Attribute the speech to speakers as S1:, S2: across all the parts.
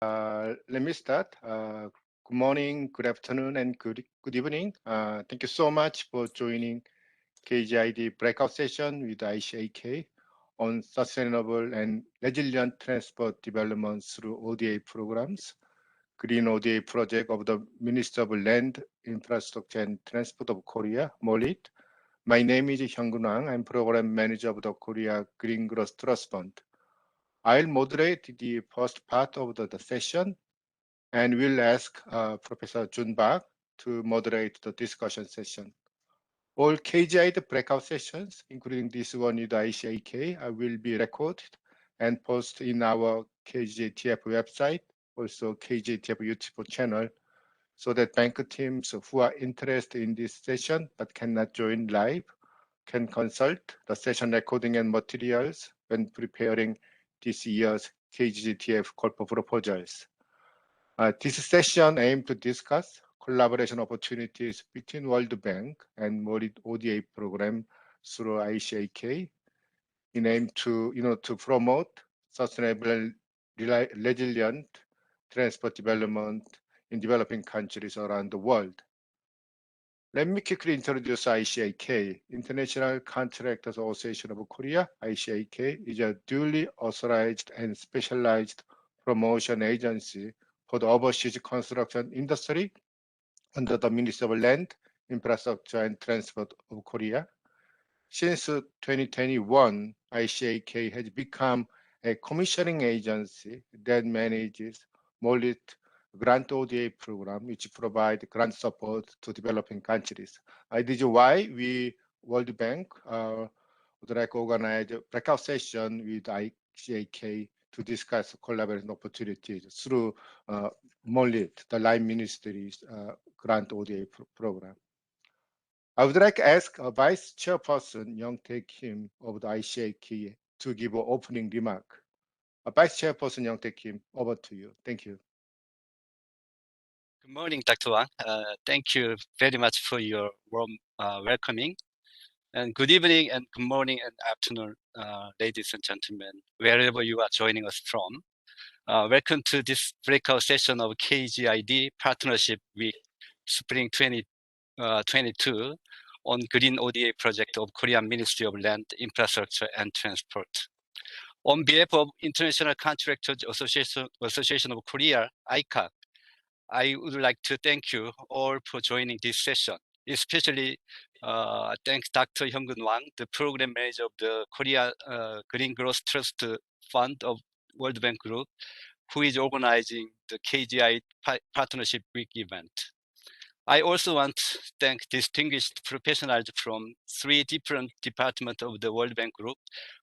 S1: Let me start. Good morning, good afternoon, and good evening. Thank you so much for joining KGID breakout session with ICAK on sustainable and resilient transport development through ODA programs, Green ODA project of the Ministry of Land, Infrastructure and Transport of Korea, MOLIT. My name is Hyung-gun Wang. I'm Program Manager of the Korea Green Growth Trust Fund. I'll moderate the first part of the session and will ask Professor Jun Park to moderate the discussion session. All KGID breakout sessions, including this one with ICAK, will be recorded and posted in our KGTF website, also KGTF YouTube channel, so that bank teams who are interested in this session but cannot join live can consult the session recording and materials when preparing this year's KGTF call for proposals. This session aims to discuss collaboration opportunities between World Bank and MOLIT ODA program through ICAK in aim to promote sustainable and resilient transport development in developing countries around the world. Let me quickly introduce ICAK. International Contractors Association of Korea, ICAK, is a duly authorized and specialized promotion agency for the overseas construction industry under the Ministry of Land, Infrastructure and Transport of Korea. Since 2021, ICAK has become a commissioning agency that manages MOLIT grant ODA program, which provide grant support to developing countries. This is why we, World Bank, would like to organize a breakout session with ICAK to discuss collaboration opportunities through MOLIT, the Line Ministry's grant ODA program. I would like to ask Vice Chairperson Young-tae Kim of the ICAK to give an opening remark. Vice Chairperson Young-tae Kim, over to you. Thank you.
S2: Good morning, Dr. Wang. Thank you very much for your warm welcoming. And good evening and good morning and afternoon, ladies and gentlemen, wherever you are joining us from. Welcome to this breakout session of KGID Partnership Week Spring 2022 on Green ODA project of Korean Ministry of Land, Infrastructure and Transport. On behalf of International Contractors Association of Korea, ICAK, I would like to thank you all for joining this session, especially thanks Dr. Hyung-gun Wang, the Program Manager of the Korea Green Growth Trust Fund of World Bank Group, who is organizing the KGI Partnership Week event. I also want to thank distinguished professionals from 3 different departments of the World Bank Group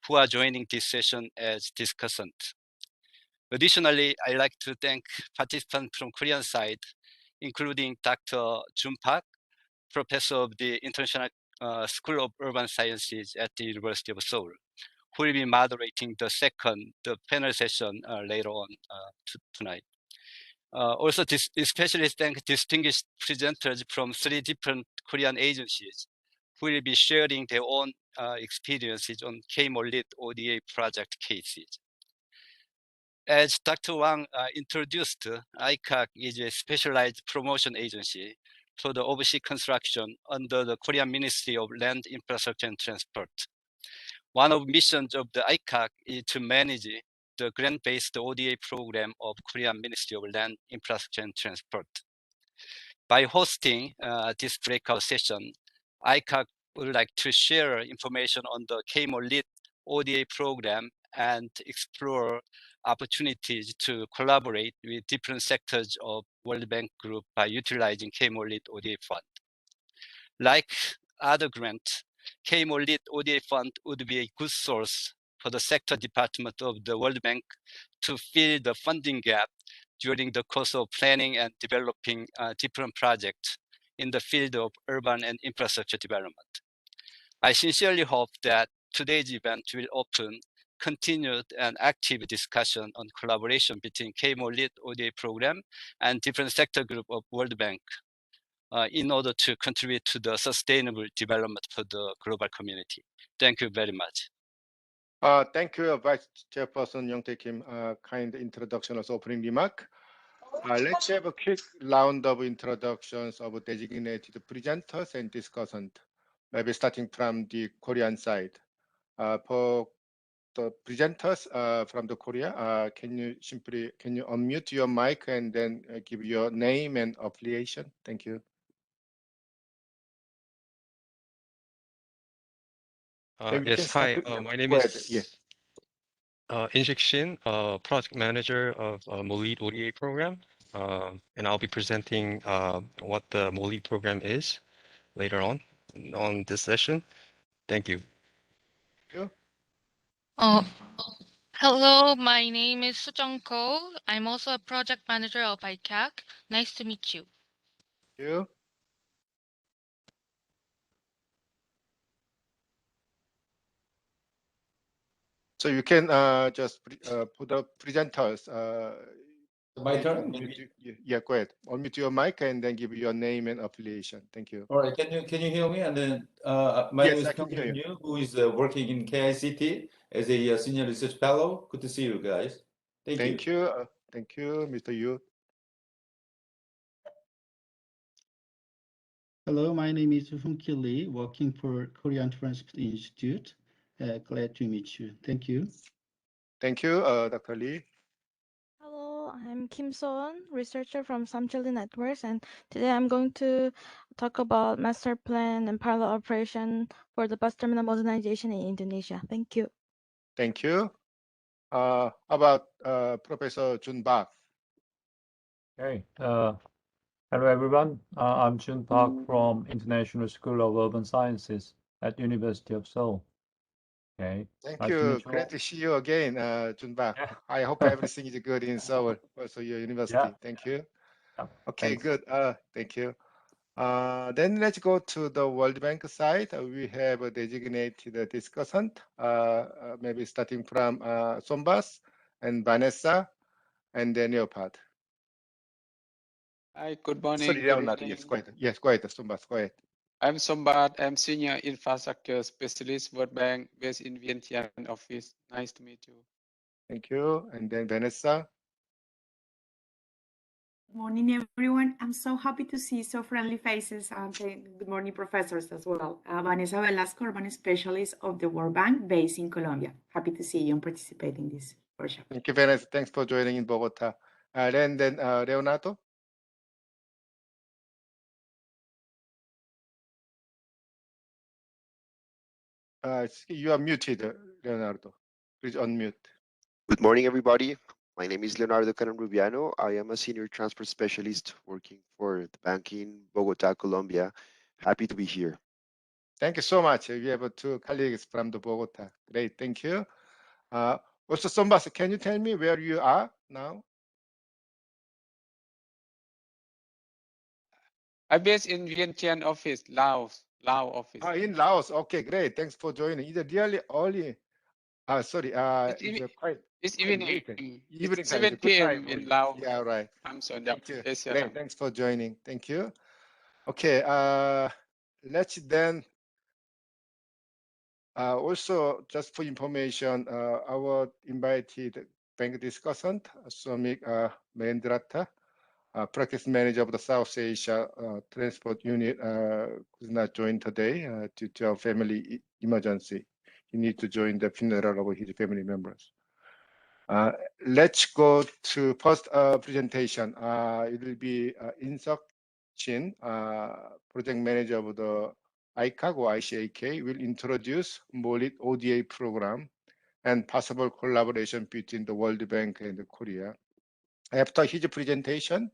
S2: who are joining this session as discussants. Additionally, I'd like to thank participants from Korean side, including Dr. Jun Park, Professor of the International School of Urban Sciences at the University of Seoul, who will be moderating the panel session later on tonight. Also, especially thank distinguished presenters from 3 different Korean agencies who will be sharing their own experiences on K-MOLIT ODA project cases. As Dr. Wang introduced, ICAK is a specialized promotion agency for the overseas construction under the Korean Ministry of Land, Infrastructure and Transport. One of the missions of the ICAK is to manage the grant-based ODA program of Korean Ministry of Land, Infrastructure and Transport. By hosting this breakout session, ICAK would like to share information on the K-MOLIT ODA program and explore opportunities to collaborate with different sectors of World Bank Group by utilizing K-MOLIT ODA Fund. Like other grants, K-MOLIT ODA Fund would be a good source for the sector department of the World Bank to fill the funding gap during the course of planning and developing different projects in the field of urban and infrastructure development. I sincerely hope that today's event will open continued and active discussion on collaboration between K-MOLIT ODA program and different sector group of World Bank in order to contribute to the sustainable development for the global community. Thank you very much.
S1: Thank you, Vice Chairperson Young-tae Kim. Kind introduction as opening remark. Let's have a quick round of introductions of designated presenters and discussant, maybe starting from the Korean side. For the presenters from the Korea, can you unmute your mic and then give your name and affiliation? Thank you.
S3: Yes, hi. My name is Inshik Shin, project manager of MOLEAD ODA program, and I'll be presenting what the MOLEAD program is later on this session. Thank you.
S1: Thank you.
S4: Hello, my name is Sujong Ko. I'm also a project manager of ICAC. Nice to meet you.
S1: Thank you. So you can just put up presenters.
S5: My turn?
S1: Yeah, go ahead. Unmute your mic and then give your name and affiliation. Thank you.
S5: All right, can you hear me? And then my
S1: Yes,
S5: name is
S1: I can hear you.
S5: Yu, who is working in KICT as a senior research fellow. Good to see you guys. Thank you.
S1: Thank you, Mr. Yu.
S6: Hello, my name is Hung-Ki Lee, working for Korean Transcript Institute. Glad to meet you. Thank you.
S1: Thank you, Dr. Lee.
S7: Hello, I'm Kim Soon, researcher from Samchili Networks, and today I'm going to talk about master plan and parallel operation for the bus terminal modernization in Indonesia. Thank you.
S1: Thank you. How about Professor Jun Park?
S8: Hey, hello everyone. I'm Jun Park from International School of Urban Sciences at University of Seoul. Okay.
S1: Thank
S8: Nice to
S1: you.
S8: meet you
S1: Great
S8: all.
S1: to see you again, Jun Park.
S8: Yeah.
S1: I hope everything is good in Seoul, also your university.
S8: Yeah.
S1: Thank you.
S8: Yeah.
S1: Okay,
S8: Thanks.
S1: good. Thank you. Then let's go to the World Bank side. We have a designated discussant, maybe starting from Sombas and Vanessa and then Leopard.
S9: Hi, good morning.
S1: Sorry,
S9: good
S1: Leonard.
S9: evening.
S1: Yes, go ahead. Yes, go ahead, Sombas. Go ahead.
S9: I'm Sombat. I'm Senior Infrastructure Specialist, World Bank, based in Vientiane office. Nice to meet you.
S1: Thank you. And then Vanessa.
S10: Good morning, everyone. I'm so happy to see so friendly faces and good morning, professors as well. Vanessa Velasco, Urban Specialist of the World Bank, based in Colombia. Happy to see you and participate in this workshop.
S1: Thank you, Vanessa. Thanks for joining in Bogota. Then Leonardo. You are muted, Leonardo. Please unmute.
S11: Good morning, everybody. My name is Leonardo Canan Rubiano. I am a senior transport specialist working for the bank in Bogota, Colombia. Happy to be here.
S1: Thank you so much. We have two colleagues from the Bogota. Great, thank you. Also, Sombas, can you tell me where you are now?
S9: I'm based in Vientiane office, Laos office.
S1: In Laos. Okay, great. Thanks for joining. Is it really early? Sorry.
S9: It's evening.
S1: Late. Evening
S9: It's
S1: time.
S9: 7
S1: Good
S9: p.m.
S1: time.
S9: in Laos.
S1: Yeah, right.
S9: I'm sorry.
S1: Thank you.
S9: Yes,
S1: Great. Thanks for joining. Thank you. Okay. Let's then. Also, just for information, our invited bank discussant, Swamik Mahendrata, practice manager of the South Asia Transport Unit, could not join today due to a family emergency. He needs to join the funeral of his family members. Let's go to first presentation. It will be Insuk Chin, project manager of the ICAC or ICAK, will introduce MOLEAD ODA program and possible collaboration between the World Bank and Korea. After his presentation,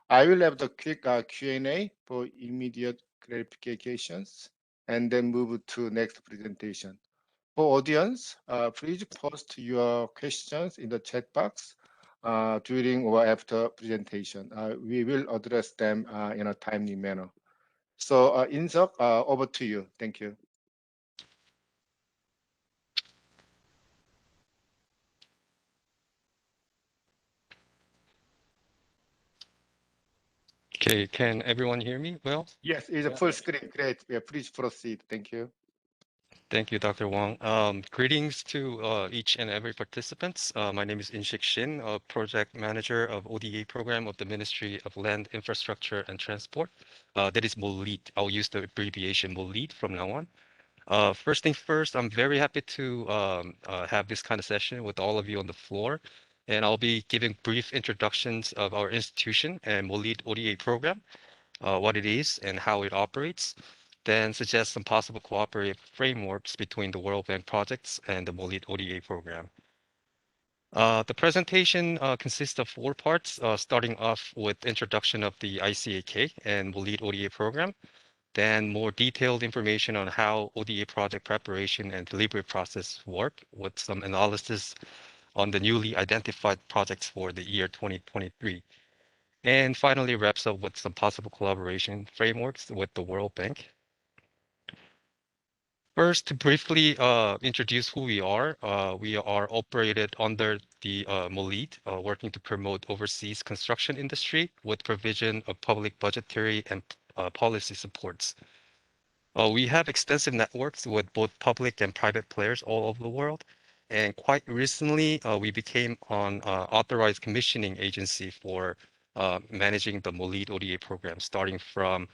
S1: I will have the quick Q&A for immediate clarifications and then move to next presentation. For audience, please post your questions in the chat box during or after presentation. We will address them in a timely manner. So Insuk, over to you. Thank you.
S3: Okay, can everyone hear me well?
S1: Yes, it's a full screen. Great. Yeah, please proceed. Thank you.
S3: Thank you, Dr. Wang. Greetings to each and every participants. My name is In-Shik Shin, Project Manager of ODA program of the Ministry of Land, Infrastructure and Transport. That is MOLEAD. I'll use the abbreviation MOLEAD from now on. First thing first, I'm very happy to have this kind of session with all of you on the floor. And I'll be giving brief introductions of our institution and MOLEAD ODA program, what it is and how it operates, then suggest some possible cooperative frameworks between the World Bank projects and the MOLEAD ODA program. The presentation consists of 4 parts, starting off with introduction of the ICAK and MOLEAD ODA program, then more detailed information on how ODA project preparation and delivery process work with some analysis on the newly identified projects for the year 2023. And finally wraps up with some possible collaboration frameworks with the World Bank. First, to briefly introduce who we are operated under the MOLEAD, working to promote overseas construction industry with provision of public budgetary and policy supports. We have extensive networks with both public and private players all over the world. And quite recently, we became an authorized commissioning agency for managing the MOLEAD ODA program starting from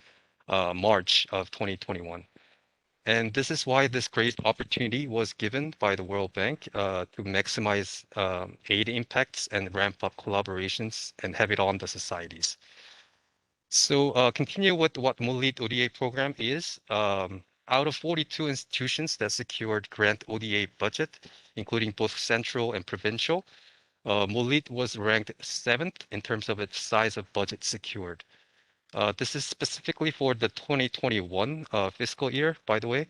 S3: March of 2021. And this is why this great opportunity was given by the World Bank to maximize aid impacts and ramp up collaborations and have it on the societies. So continue with what MOLEAD ODA program is. Out of 42 institutions that secured grant ODA budget, including both central and provincial, MOLEAD was ranked 7th in terms of its size of budget secured. This is specifically for the 2021 fiscal year, by the way.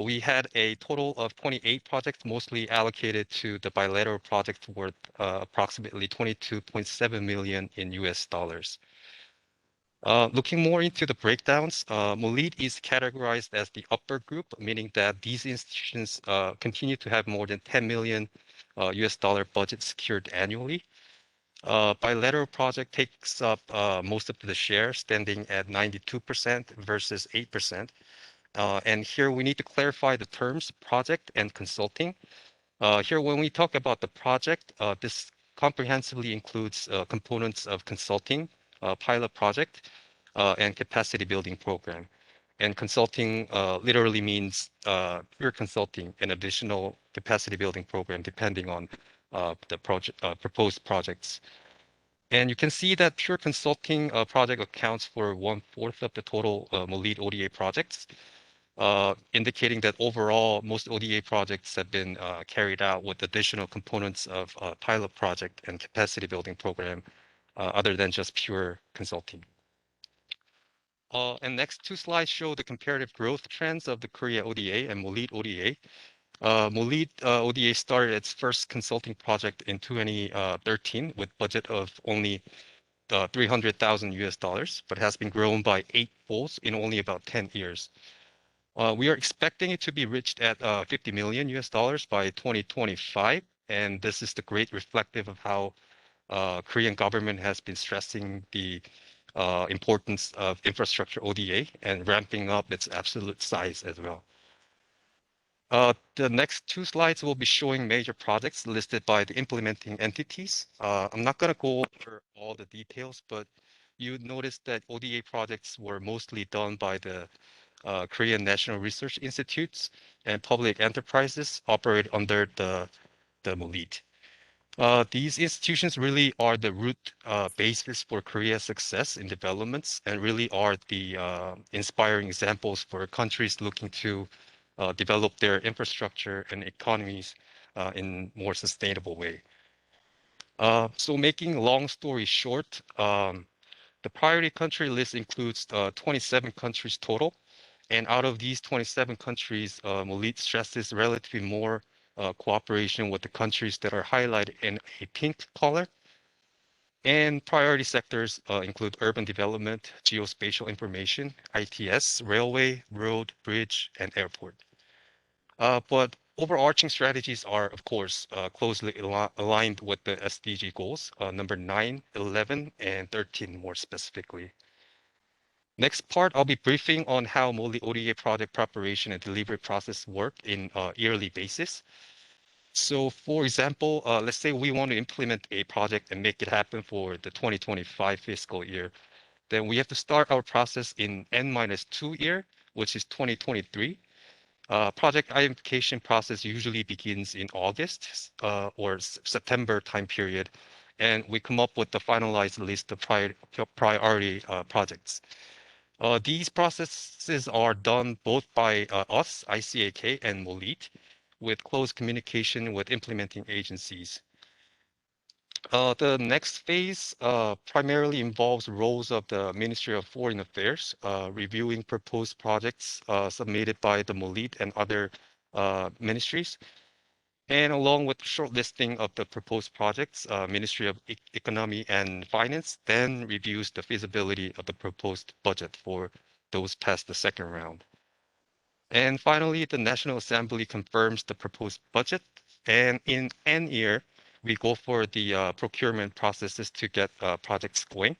S3: We had a total of 28 projects, mostly allocated to the bilateral projects worth approximately 22.7 million in US dollars. Looking more into the breakdowns, MOLEAD is categorized as the upper group, meaning that these institutions continue to have more than 10 million US dollar budget secured annually. Bilateral project takes up most of the share, standing at 92% versus 8%. And here we need to clarify the terms project and consulting. Here, when we talk about the project, this comprehensively includes components of consulting, pilot project, and capacity building program. And consulting literally means pure consulting, an additional capacity building program depending on the proposed projects. And you can see that pure consulting project accounts for 1/4 of the total MOLEAD ODA projects, indicating that overall most ODA projects have been carried out with additional components of pilot project and capacity building program other than just pure consulting. And next 2 slides show the comparative growth trends of the Korea ODA and MOLEAD ODA. MOLEAD ODA started its first consulting project in 2013 with budget of only 300,000 US dollars, but has been grown by 8-fold in only about 10 years. We are expecting it to be reached at 50 million US dollars by 2025, and this is the great reflective of how Korean government has been stressing the importance of infrastructure ODA and ramping up its absolute size as well. The next 2 slides will be showing major projects listed by the implementing entities. I'm not going to go over all the details, but you notice that ODA projects were mostly done by the Korean National Research Institutes and public enterprises operate under the MOLEAD. These institutions really are the root basis for Korea's success in developments and really are the inspiring examples for countries looking to develop their infrastructure and economies in more sustainable way. So making a long story short, the priority country list includes 27 countries total. And out of these 27 countries, MOLEAD stresses relatively more cooperation with the countries that are highlighted in a pink color. And priority sectors include urban development, geospatial information, ITS, railway, road, bridge, and airport. But overarching strategies are, of course, closely aligned with the SDG goals, number 9, 11, and 13 more specifically. Next part, I'll be briefing on how MOLIT ODA project preparation and delivery process work in yearly basis. So for example, let's say we want to implement a project and make it happen for the 2025 fiscal year. Then we have to start our process in N-2 year, which is 2023. Project identification process usually begins in August or September time period, and we come up with the finalized list of priority projects. These processes are done both by us, ICAK, and MOLIT, with close communication with implementing agencies. The next phase primarily involves roles of the Ministry of Foreign Affairs, reviewing proposed projects submitted by the MOLIT and other ministries. And along with shortlisting of the proposed projects, Ministry of Economy and Finance then reviews the feasibility of the proposed budget for those past the second round. And finally, the National Assembly confirms the proposed budget. And in N year, we go for the procurement processes to get projects going.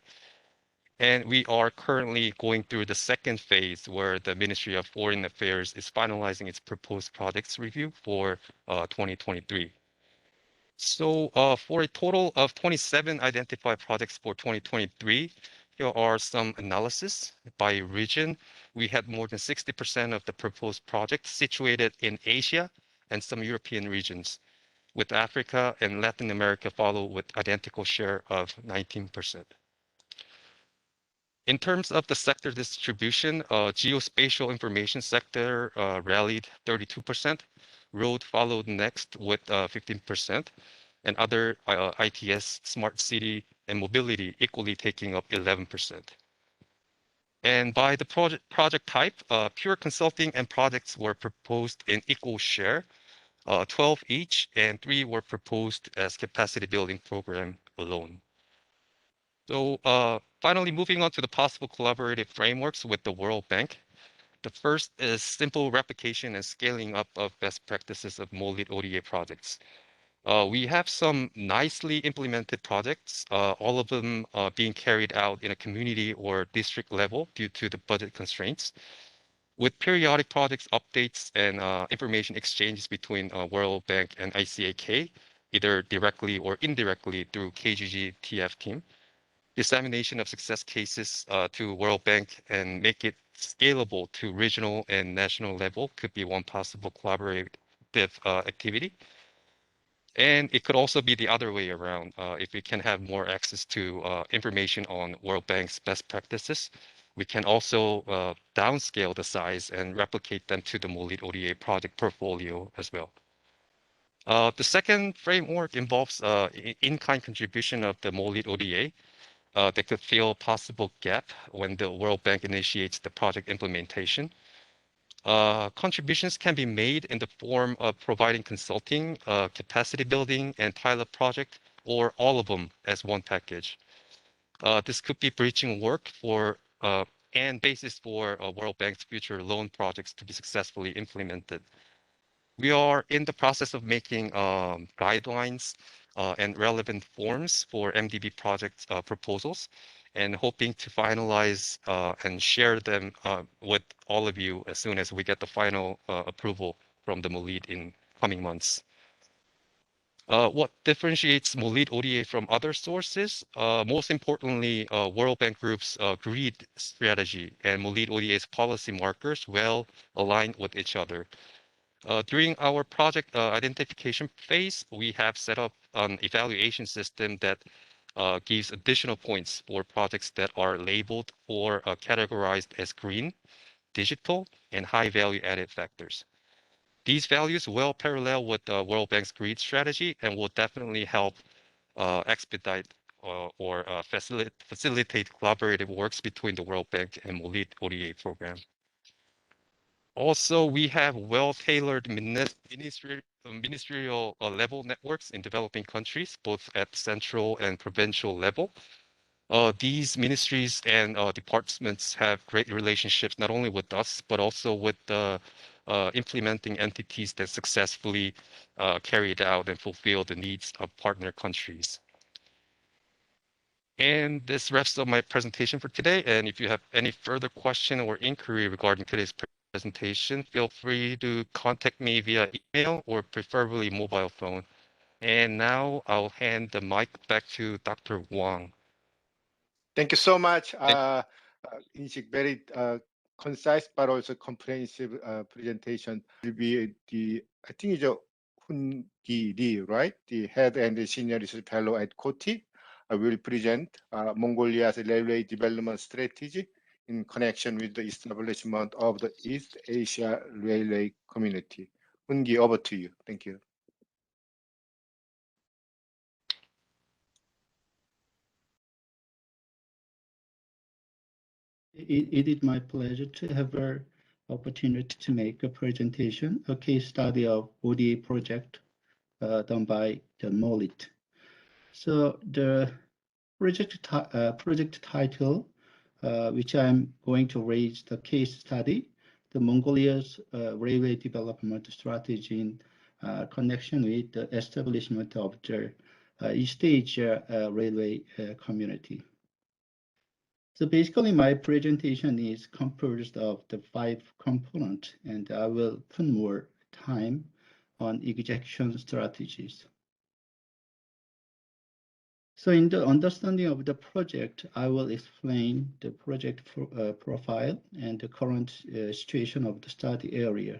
S3: And we are currently going through the second phase where the Ministry of Foreign Affairs is finalizing its proposed projects review for 2023. So for a total of 27 identified projects for 2023, here are some analysis by region. We had more than 60% of the proposed projects situated in Asia and some European regions, with Africa and Latin America follow with identical share of 19%. In terms of the sector distribution, geospatial information sector rallied 32%, road followed next with 15%, and other ITS, smart city, and mobility equally taking up 11%. And by the project type, pure consulting and projects were proposed in equal share, 12 each, and 3 were proposed as capacity building program alone. So finally, moving on to the possible collaborative frameworks with the World Bank. The first is simple replication and scaling up of best practices of MOLIT ODA projects. We have some nicely implemented projects, all of them being carried out in a community or district level due to the budget constraints. With periodic projects updates and information exchanges between World Bank and ICAK, either directly or indirectly through KGID TF team, dissemination of success cases to World Bank and make it scalable to regional and national level could be one possible collaborative activity. And it could also be the other way around. If we can have more access to information on World Bank's best practices, we can also downscale the size and replicate them to the MOLIT ODA project portfolio as well. The second framework involves in-kind contribution of the MOLIT ODA that could fill a possible gap when the World Bank initiates the project implementation. Contributions can be made in the form of providing consulting, capacity building, and pilot project, or all of them as one package. This could be bridging work for and basis for World Bank's future loan projects to be successfully implemented. We are in the process of making guidelines and relevant forms for MDB project proposals, and hoping to finalize and share them with all of you as soon as we get the final approval from the MOLIT in coming months. What differentiates MOLIT ODA from other sources? Most importantly, World Bank Group's GREED strategy and MOLIT ODA's policy markers well aligned with each other. During our project identification phase, we have set up an evaluation system that gives additional points for projects that are labeled or categorized as green, digital, and high value added factors. These values well parallel with the World Bank's GREED strategy and will definitely help expedite or facilitate collaborative works between the World Bank and MOLIT ODA program. Also, we have well-tailored ministerial level networks in developing countries, both at central and provincial level. These ministries and departments have great relationships, not only with us, but also with the implementing entities that successfully carried out and fulfill the needs of partner countries. And this wraps up my presentation for today. And if you have any further question or inquiry regarding today's presentation, feel free to contact me via email or preferably mobile phone. And now I'll hand the mic back to Dr. Wang.
S1: Thank you so much. Inshik, very concise but also comprehensive presentation. Will be I think it's Hun Lee, right? The head and the senior research fellow at KOTI. I will present Mongolia's railway development strategy in connection with the establishment of the East Asia Railway Community. Hun-gi, over to you. Thank you.
S6: It is my pleasure to have an opportunity to make a presentation, a case study of ODA project done by the MOLIT. So the project title, which I'm going to raise the case study, the Mongolia's railway development strategy in connection with the establishment of the East Asia Railway Community. So basically, my presentation is composed of the 5 components, and I will put more time on execution strategies. So in the understanding of the project, I will explain the project profile and the current situation of the study area.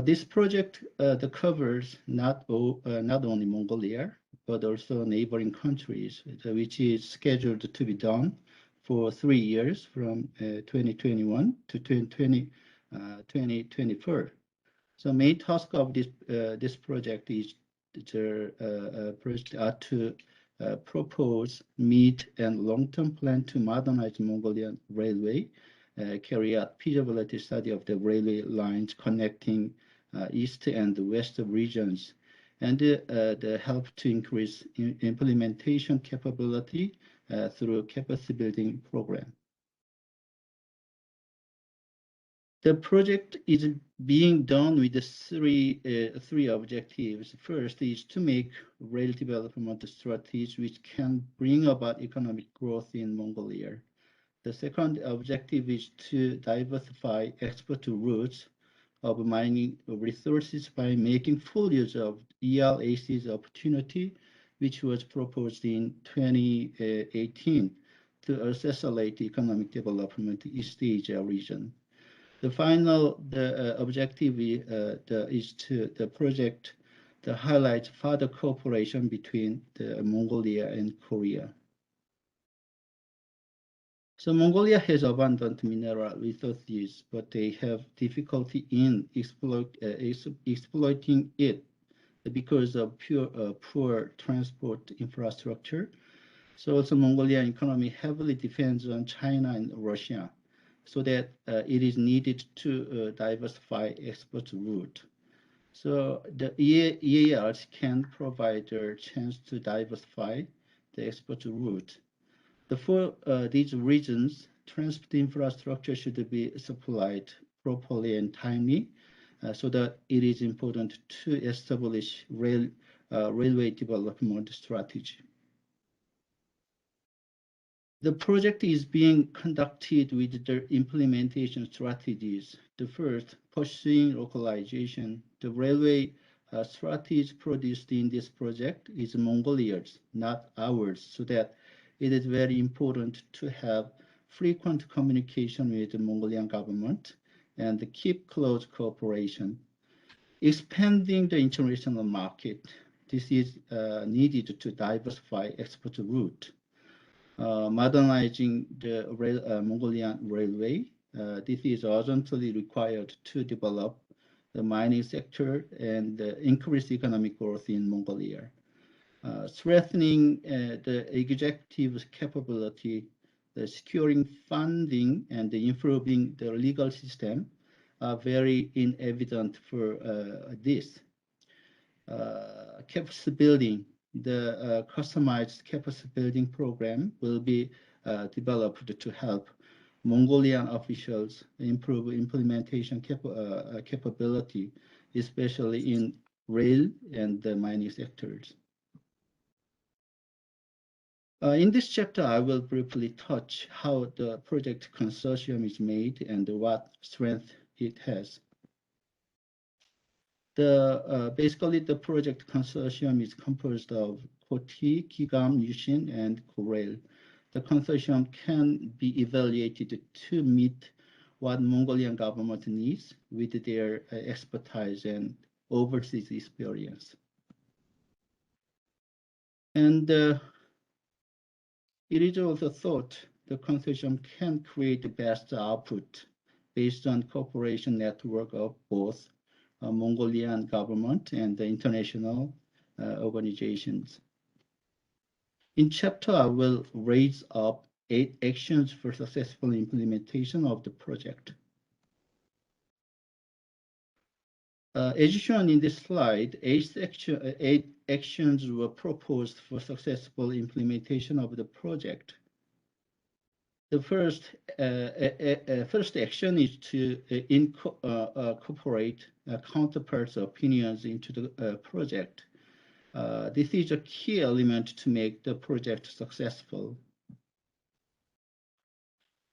S6: This project covers not only Mongolia, but also neighboring countries, which is scheduled to be done for 3 years from 2021 to 2024. So main task of this project is to propose mid and long-term plan to modernize Mongolian railway, carry out feasibility study of the railway lines connecting east and west regions, and the help to increase implementation capability through capacity building program. The project is being done with the three objectives. First is to make rail development strategies which can bring about economic growth in Mongolia. The second objective is to diversify export routes of mining resources by making full use of ELAC's opportunity, which was proposed in 2018 to accelerate economic development in East Asia region. The final objective is the project to highlight further cooperation between Mongolia and Korea. So Mongolia has abundant mineral resources, but they have difficulty in exploiting it because of poor transport infrastructure. So also Mongolian economy heavily depends on China and Russia, so that it is needed to diversify export route. So the EARs can provide a chance to diversify the export route. For these reasons, transport infrastructure should be supplied properly and timely, so that it is important to establish railway development strategy. The project is being conducted with the implementation strategies. The first, pursuing localization. The railway strategy produced in this project is Mongolia's, not ours, so that it is very important to have frequent communication with the Mongolian government and keep close cooperation. Expanding the international market. This is needed to diversify export route. Modernizing the Mongolian railway. This is urgently required to develop the mining sector and increase economic growth in Mongolia. Strengthening the executive's capability, securing funding, and improving the legal system are very evident for this. Capacity building. The customized capacity building program will be developed to help Mongolian officials improve implementation capability, especially in rail and the mining sectors. In this chapter, I will briefly touch how the project consortium is made and what strength it has. Basically, the project consortium is composed of KOTI, KIGAM, YUSHIN, and KORAIL. The consortium can be evaluated to meet what Mongolian government needs with their expertise and overseas experience. And it is also thought the consortium can create the best output based on cooperation network of both Mongolian government and the international organizations. In chapter, I will raise up 8 actions for successful implementation of the project. As shown in this slide, 8 actions were proposed for successful implementation of the project. The first action is to incorporate counterparts' opinions into the project. This is a key element to make the project successful.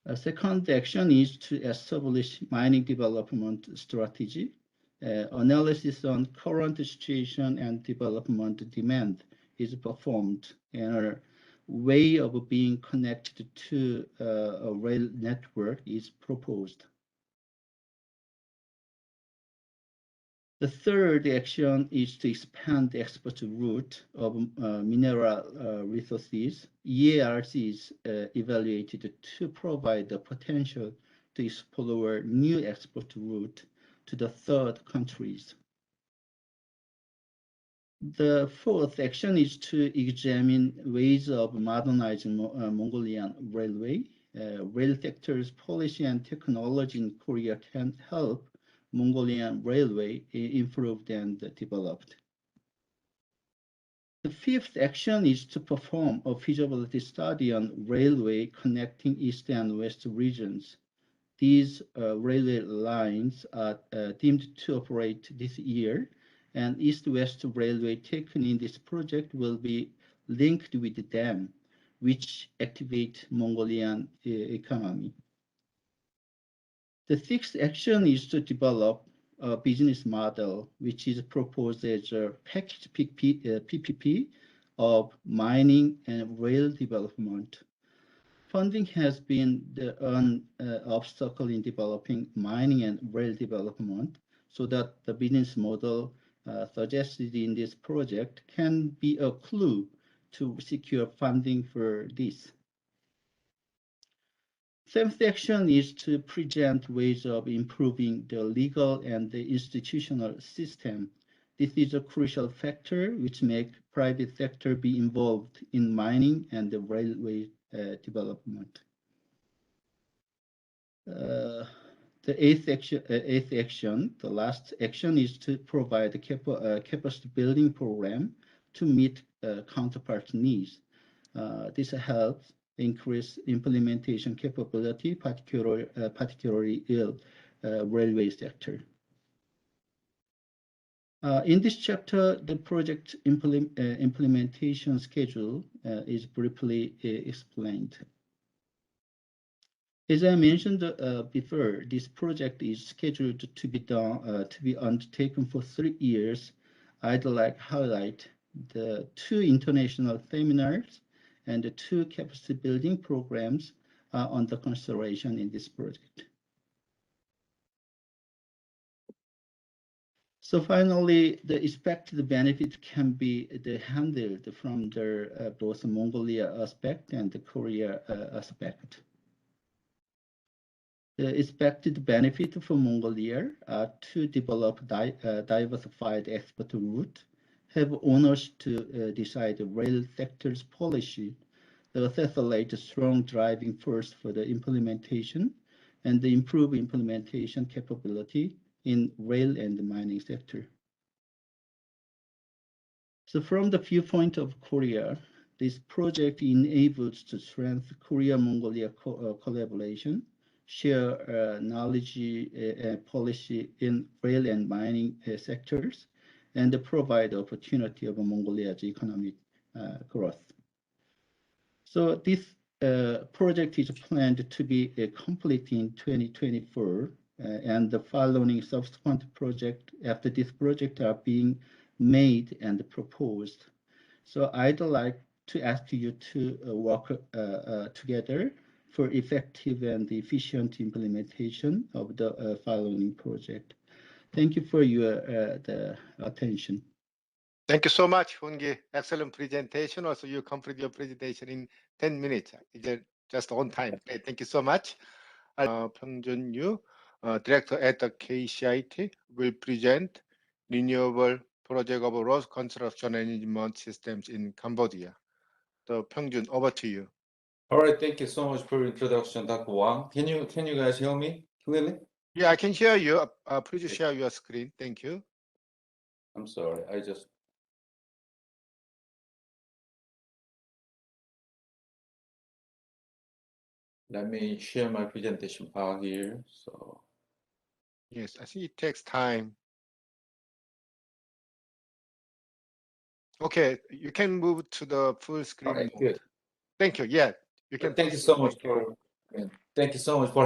S6: A second action is to establish mining development strategy. Analysis on current situation and development demand is performed, and a way of being connected to a rail network is proposed. The third action is to expand the export route of mineral resources. EARC is evaluated to provide the potential to explore new export route to the third countries. The fourth action is to examine ways of modernizing Mongolian railway. Rail sector's policy and technology in Korea can help Mongolian railway improved and developed. The fifth action is to perform a feasibility study on railway connecting East and West regions. These railway lines are deemed to operate this year, and East-West railway taken in this project will be linked with them, which activate Mongolian economy. The sixth action is to develop a business model, which is proposed as a package PPP of mining and rail development. Funding has been an obstacle in developing mining and rail development, so that the business model suggested in this project can be a clue to secure funding for this. Seventh action is to present ways of improving the legal and the institutional system. This is a crucial factor which makes private sector be involved in mining and the railway development. The eighth action, the last action, is to provide a capacity building program to meet counterpart needs. This helps increase implementation capability, particularly in railway sector. In this chapter, the project implementation schedule is briefly explained. As I mentioned before, this project is scheduled to be undertaken for 3 years. I'd like to highlight the 2 international seminars and the 2 capacity building programs are under consideration in this project. So finally, the expected benefit can be handled from the both Mongolia aspect and the Korea aspect. The expected benefit for Mongolia are to develop diversified export route, have owners to decide the rail sector's policy, the facilitate strong driving force for the implementation, and the improve implementation capability in rail and the mining sector. So from the viewpoint of Korea, this project enables to strengthen Korea-Mongolia collaboration, share knowledge and policy in rail and mining sectors, and provide opportunity of Mongolia's economic growth. So this project is planned to be complete in 2024, and the following subsequent project after this project are being made and proposed. So I'd like to ask you to work together for effective and efficient implementation of the following project. Thank you for your the attention.
S1: Thank you so much, Hoon-gi. Excellent presentation. Also, you complete your presentation in 10 minutes. It's just on time. Okay, thank you so much. Pyongjun Yu, director at the KGID, will present renewable project of road construction management systems in Cambodia. So, Pyongjun, over to you.
S5: All right, thank you so much for your introduction, Dr. Wang. Can you guys hear me clearly?
S1: Yeah, I can hear you. Please share your screen. Thank you.
S5: I'm sorry, let me share my presentation file here. So
S1: yes, I see it takes time. Okay, you can move to the full screen mode.
S5: Good.
S1: Thank you. Yeah, you can.
S5: Thank you so much for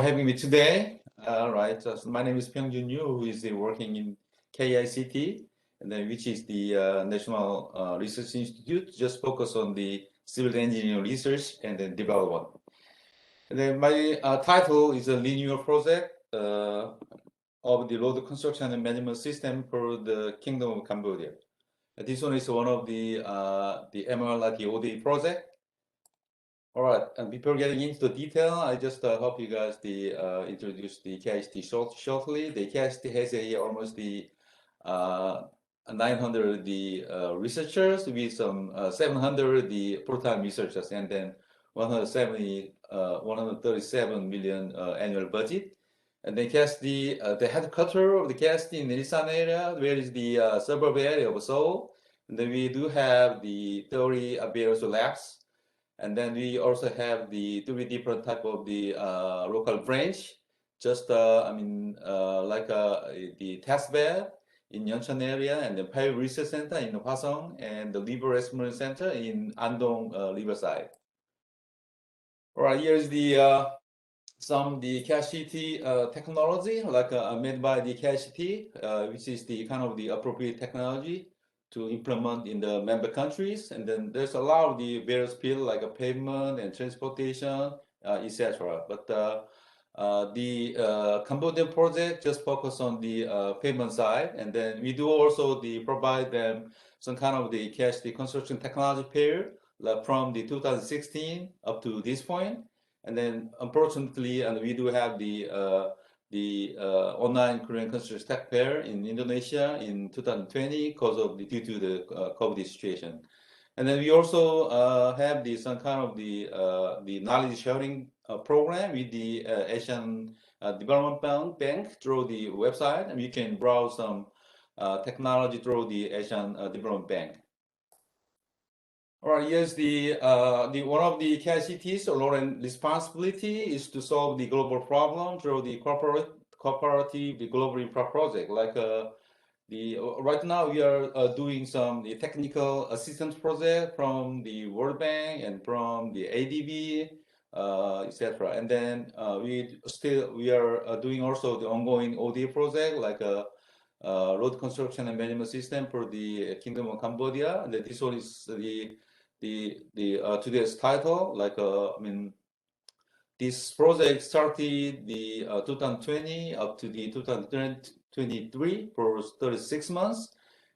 S5: having me today. All right, so my name is Pyongjun Yu, who is working in KICT, and then which is the National Research Institute, just focus on the civil engineering research and then development. And then my title is a linear project of the road construction and management system for the Kingdom of Cambodia. This one is one of the MRLT ODA project. All right, and before getting into the detail, I just hope you guys introduce the KGID shortly. The KGID has almost 900 researchers with some 700 full-time researchers, and then 137 million annual budget. And then KGID, the headquarters of the KGID in the Ilsan area, where is the suburb area of Seoul. And then we do have the 30 various labs. And then we also have the 3 different type of the local branch, just like the test bed in Yeoncheon area, and the Pile Research Center in Hwasong, and the Liver Experiment Center in Andong Riverside. All right, here's the KGID technology, like made by the KGID, which is the kind of the appropriate technology to implement in the member countries. And then there's a lot of the various fields like pavement and transportation, etc. But the Cambodian project just focus on the pavement side, and then we do also provide them some kind of the KGID construction technology pair, like from the 2016 up to this point. And then unfortunately, and we do have the online Korean construction tech fair in Indonesia in 2020 due to the COVID situation. And then we also have some kind of the knowledge sharing program with the Asian Development Bank through the website, and you can browse some technology through the Asian Development Bank. All right, here's one of the KGID's role and responsibility is to solve the global problem through the cooperative global infra project. Like right now we are doing some technical assistance project from the World Bank and from the ADB, etc. And then we are doing also the ongoing ODA project, like a road construction and management system for the Kingdom of Cambodia. And this one is today's title. Like this project started the 2020 up to the 2023 for 36 months,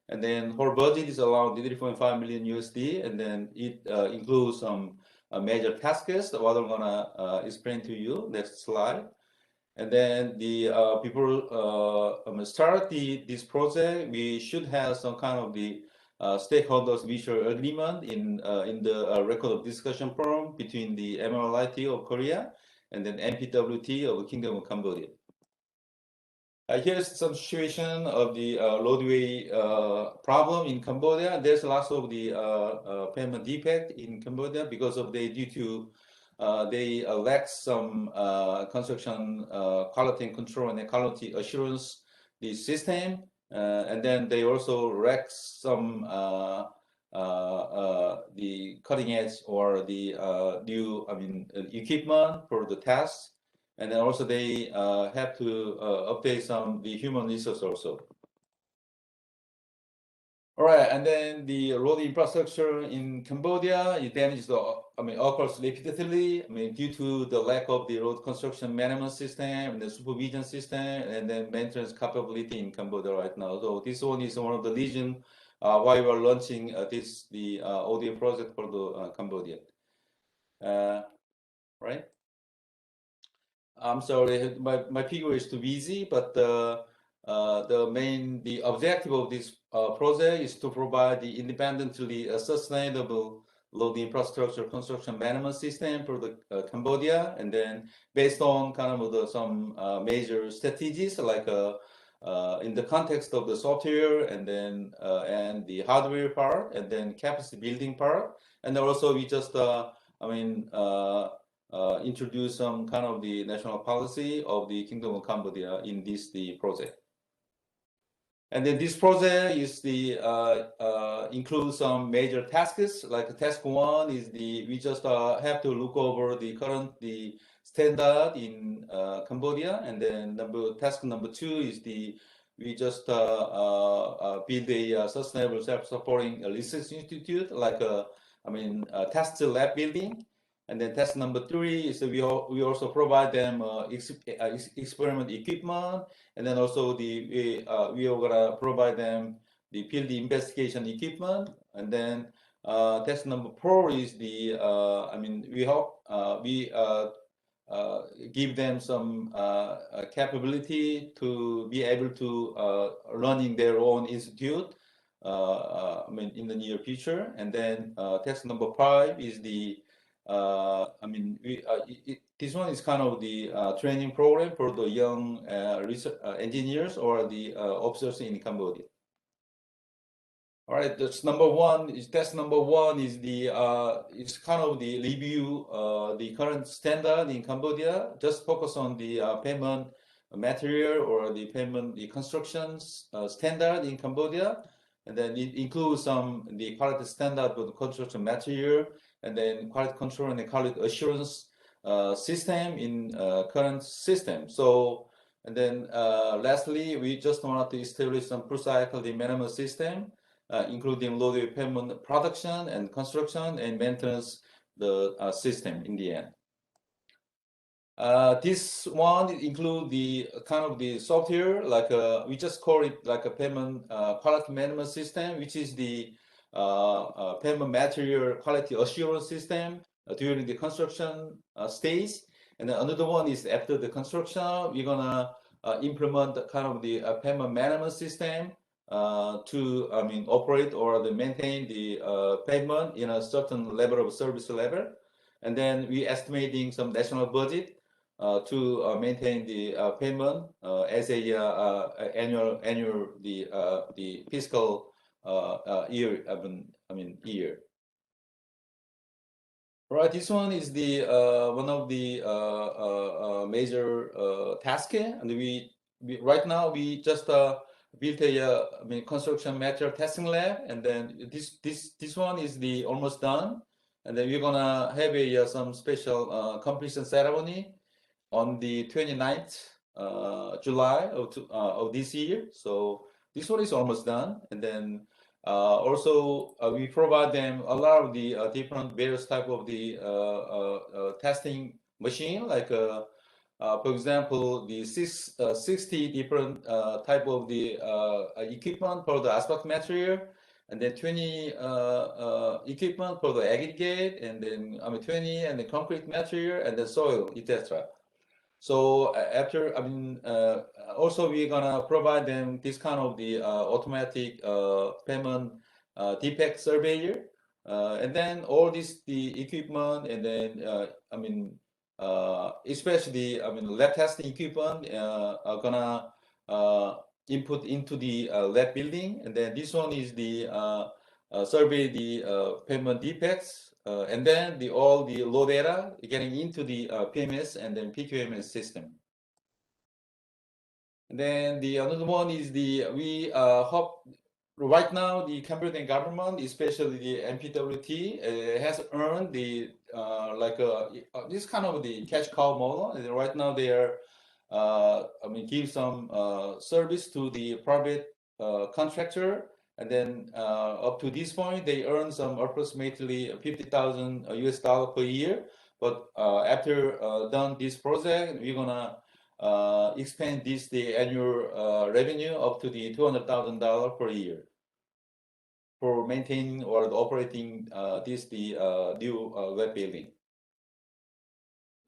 S5: and then her budget is around 3.5 million USD, and then it includes some major tasks that what I'm gonna explain to you. Next slide. And then the people start this project, we should have some kind of the stakeholders mutual agreement in the record of discussion forum between the MRLT of Korea and then MPWT of the Kingdom of Cambodia. Here's some situation of the roadway problem in Cambodia. There's lots of the payment defect in Cambodia because of they lack some construction quality and control and quality assurance the system, and then they also lack some the cutting edge or the new, equipment for the tests, and then also they have to update the human resource also. All right, and then the road infrastructure in Cambodia, it damages occurs repeatedly. Due to the lack of the road construction management system and the supervision system, and then maintenance capability in Cambodia right now. So this one is one of the reasons why we are launching the ODA project for the Cambodia. Right. I'm sorry, my figure is too busy, but the objective of this project is to provide the independently sustainable road infrastructure construction management system for the Cambodia, and then based on kind of some major strategies like in the context of the software and then and the hardware part, and then capacity building part, and also we just introduce some kind of the national policy of the Kingdom of Cambodia in the project. And then this project is includes some major tasks. Like task one is we just have to look over the current standard in Cambodia, and then task number two is we just build a sustainable self-supporting research institute, like test lab building. And then task number three is we also provide them experiment equipment, and then also we are gonna provide them the field investigation equipment. And then task number four is we give them some capability to be able to running their own institute in the near future. And then task number five is this one is kind of the training program for the young research engineers or the officers in Cambodia. All right, task number one is it's kind of the review the current standard in Cambodia. Just focus on the payment material or the constructions standard in Cambodia, and then it includes the quality standard for the construction material, and then quality control and quality assurance system in current system. So, and then lastly, we just wanted to establish some precise quality management system, including loaded equipment production and construction and maintenance the system in the end. This one include the kind of the software, like we just call it like a payment quality management system, which is the payment material quality assurance system during the construction stage. And then another one is after the construction, we're gonna implement the kind of the payment management system to operate or maintain the payment in a certain level of service level. And then we estimating some national budget to maintain the payment as a annual the fiscal year. Year. Right. This one is the one of the major tasks, and we right now we just built a construction material testing lab, and then this one is the almost done, and then we're gonna have some special completion ceremony on the 29th July of this year. So this one is almost done, and then also we provide them a lot of the different various type of the testing machine, like for example the 60 different type of the equipment for the asphalt material, and then 20 equipment for the aggregate, and then 20 and the concrete material, and the soil, etc. So after, also we're gonna provide them this kind of the automatic payment defect surveyor, and then all the equipment, and then especially lab testing equipment are gonna input into the lab building, and then this one is the survey the payment defects. And then all the low data getting into the PMS and then PQMS system. And then the another one is we hope right now, the Cambodian government, especially the MPWT, has earned the this kind of the cash cow model. And right now, they are give some service to the private contractor, and then up to this point, they earn some approximately 50,000 US dollar per year. But after done this project, we're gonna expand the annual revenue up to the $200,000 per year for maintaining or operating the new web building.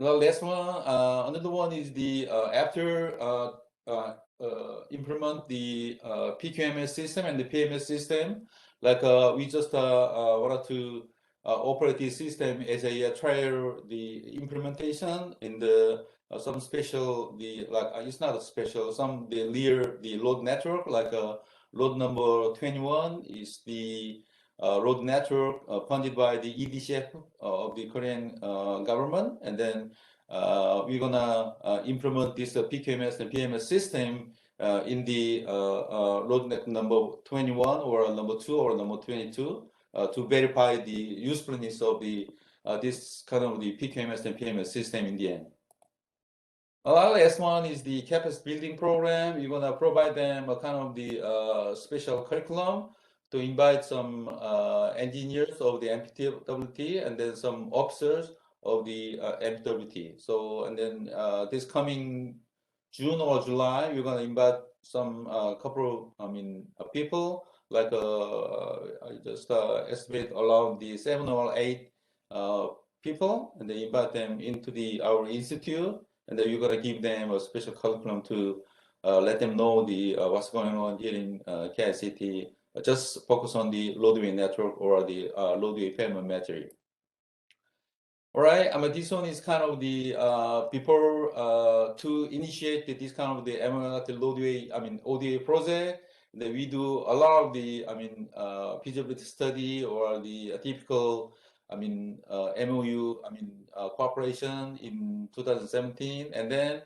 S5: The last one, another one is the after implement the PQMS system and the PMS system. Like we just wanted to operate this system as a trial the implementation in the some special it's not a special the load network like load number 21 is the road network funded by the EDCF of the Korean government, and then we're gonna implement this PQMS and PMS system in the road net number 21 or number 2 or number 22 to verify the usefulness of the this kind of the PQMS and PMS system in the end. Last one is the capacity building program. You're gonna provide them a kind of the special curriculum to invite some engineers of the MPWT and then some officers of the MPWT. So, and then this coming June or July, we're gonna invite some couple of people, like I just estimate around the 7 or 8 people, and they invite them into our institute, and then you're gonna give them a special curriculum to let them know the what's going on here in KICT. Just focus on the roadway network or the roadway pavement material. All right, this one is kind of the before to initiate this kind of the MLRT roadway, ODA project. That we do a lot of the feasibility study or the typical MOU cooperation in 2017, and then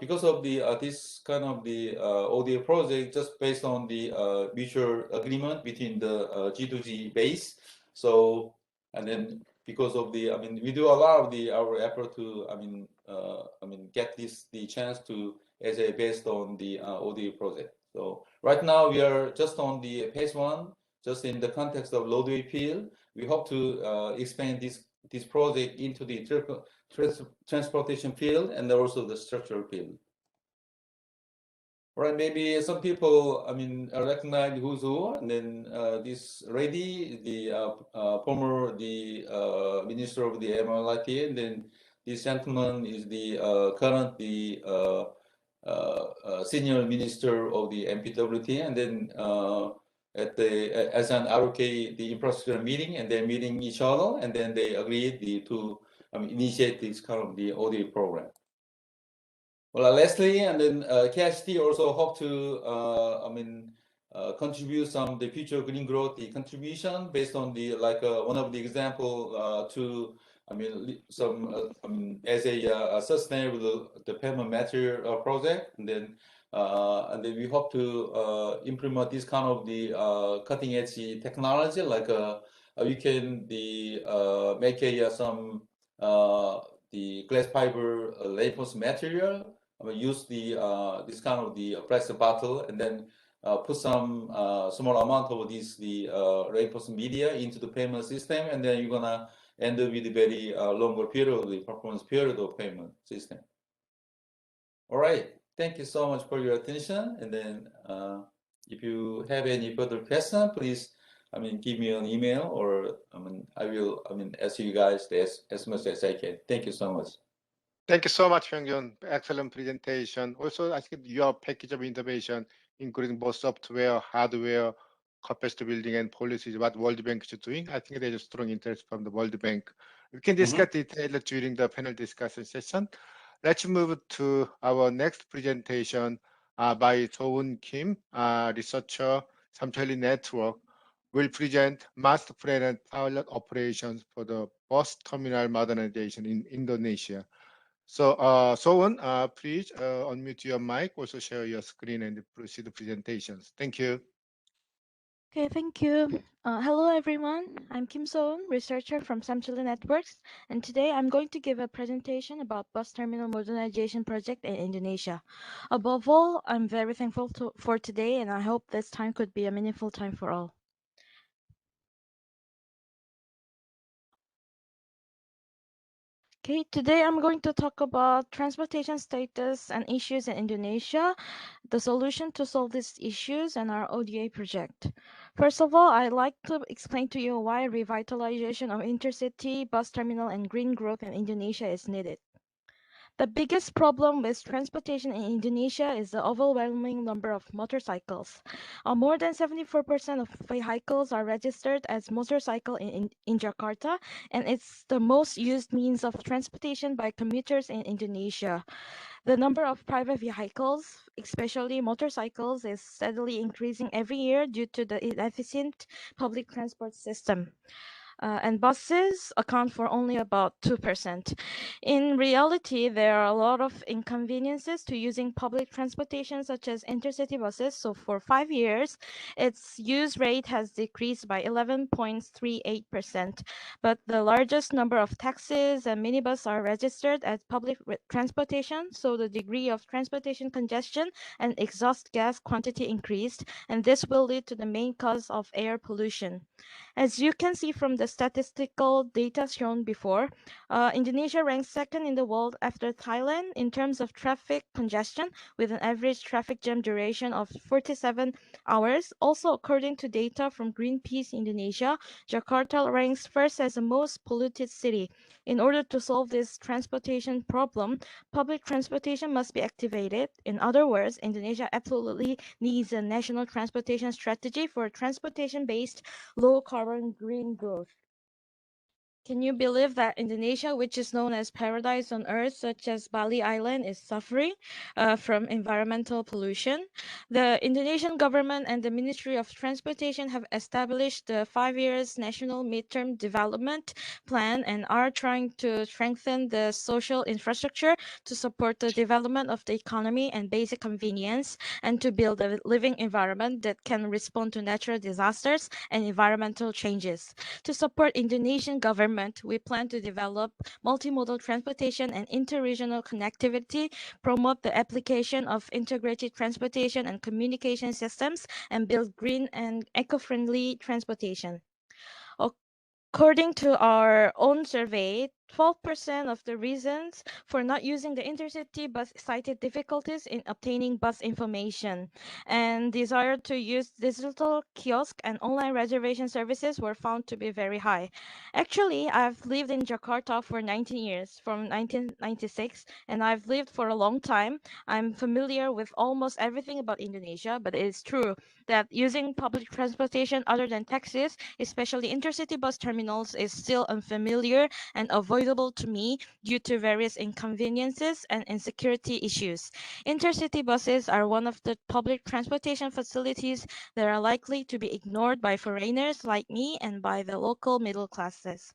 S5: because of the this kind of the ODA project, just based on the mutual agreement between the G2G base. So, and then because of the we do a lot of our effort to get the chance to as a based on the ODA project. So right now we are just on the phase 1, just in the context of roadway field. We hope to expand this project into the transportation field and also the structural field. Right, maybe some people, recognize who's who, and then this lady, the former minister of the MLIT, and then this gentleman is the current senior minister of the MPWT, and then as an ROK the infrastructure meeting, and they're meeting each other, and then they agreed to initiate this kind of the ODA program. Well, Leslie, and then KGID also hope to contribute some of the future green growth the contribution based on the one of the example to some as a sustainable the pavement material project, and then we hope to implement this kind of the cutting edge technology, like we can make some the glass fiber reinforced material. Use this kind of the plastic bottle, and then put some small amount of the reinforced media into the pavement system, and then you're gonna end up with a very longer period, the performance period of pavement system. All right, thank you so much for your attention, and then if you have any further question, please give me an email, or I will ask you guys as much as I can. Thank you so much.
S1: Thank you so much, Hyung-Jun. Excellent presentation. Also, I think your package of innovation, including both software, hardware, capacity building, and policies, what World Bank is doing, I think there's a strong interest from the World Bank. We can discuss details during the panel discussion session. Let's move to our next presentation by Sowoon Kim, researcher, Samcheoli Network, will present master plan and pilot operations for the bus terminal modernization in Indonesia. So, Sowoon, please unmute your mic, also share your screen and proceed the presentations. Thank you.
S7: Okay, thank you. Hello, everyone. I'm Kim Soon, researcher from Samchili Networks, and today I'm going to give a presentation about bus terminal modernization project in Indonesia. Above all, I'm very thankful for today, and I hope this time could be a meaningful time for all. Okay, today I'm going to talk about transportation status and issues in Indonesia, the solution to solve these issues, and our ODA project. First of all, I'd like to explain to you why revitalization of intercity, bus terminal, and green growth in Indonesia is needed. The biggest problem with transportation in Indonesia is the overwhelming number of motorcycles. More than 74% of vehicles are registered as motorcycle in Jakarta, and it's the most used means of transportation by commuters in Indonesia. The number of private vehicles, especially motorcycles, is steadily increasing every year due to the inefficient public transport system. And buses account for only about 2%. In reality, there are a lot of inconveniences to using public transportation, such as intercity buses. So for 5 years, its use rate has decreased by 11.38%. But the largest number of taxis and minibus are registered as public transportation, so the degree of transportation congestion and exhaust gas quantity increased, and this will lead to the main cause of air pollution. As you can see from the statistical data shown before, Indonesia ranks second in the world after Thailand in terms of traffic congestion, with an average traffic jam duration of 47 hours. Also, according to data from Greenpeace Indonesia, Jakarta ranks first as the most polluted city. In order to solve this transportation problem, public transportation must be activated. In other words, Indonesia absolutely needs a national transportation strategy for transportation-based low carbon green growth. Can you believe that Indonesia, which is known as paradise on earth, such as Bali Island, is suffering from environmental pollution? The Indonesian government and the Ministry of Transportation have established the 5 years national midterm development plan and are trying to strengthen the social infrastructure to support the development of the economy and basic convenience, and to build a living environment that can respond to natural disasters and environmental changes. To support Indonesian government, we plan to develop multimodal transportation and interregional connectivity, promote the application of integrated transportation and communication systems, and build green and eco-friendly transportation. According to our own survey, 12% of the reasons for not using the intercity bus cited difficulties in obtaining bus information, and desire to use digital kiosk and online reservation services were found to be very high. Actually, I've lived in Jakarta for 19 years, from 1996, and I've lived for a long time. I'm familiar with almost everything about Indonesia, but it is true that using public transportation other than taxis, especially intercity bus terminals, is still unfamiliar and avoidable to me due to various inconveniences and insecurity issues. Intercity buses are one of the public transportation facilities that are likely to be ignored by foreigners like me and by the local middle classes.